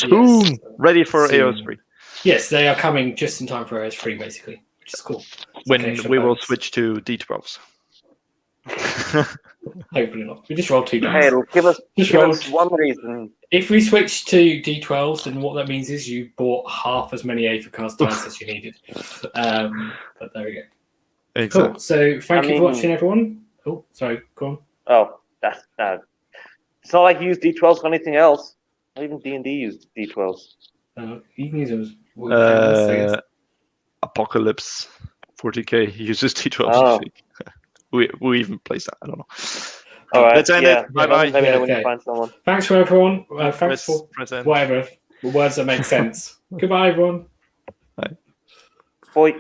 Yes, ready for AOS 3. Yes, they are coming just in time for AOS 3, basically, which is cool. When we will switch to D12s. Hopefully not. We just rolled 2 dice. Hey, it'll give us one reason. If we switch to D12s, then what that means is you bought half as many Aethercast dice as you needed. But there we go. Exactly. Cool. So thank you for watching, everyone. Oh, sorry, go on. Oh, that's it's not like you use D12s for anything else. Not even D&D used D12s. You can use those. Apocalypse 40k uses D12s. We even place that. I don't know. All right. Let's end it. Bye bye. Let me know when you find someone. Thanks for everyone. Thanks for whatever words that make sense. Goodbye, everyone. Bye. Bye.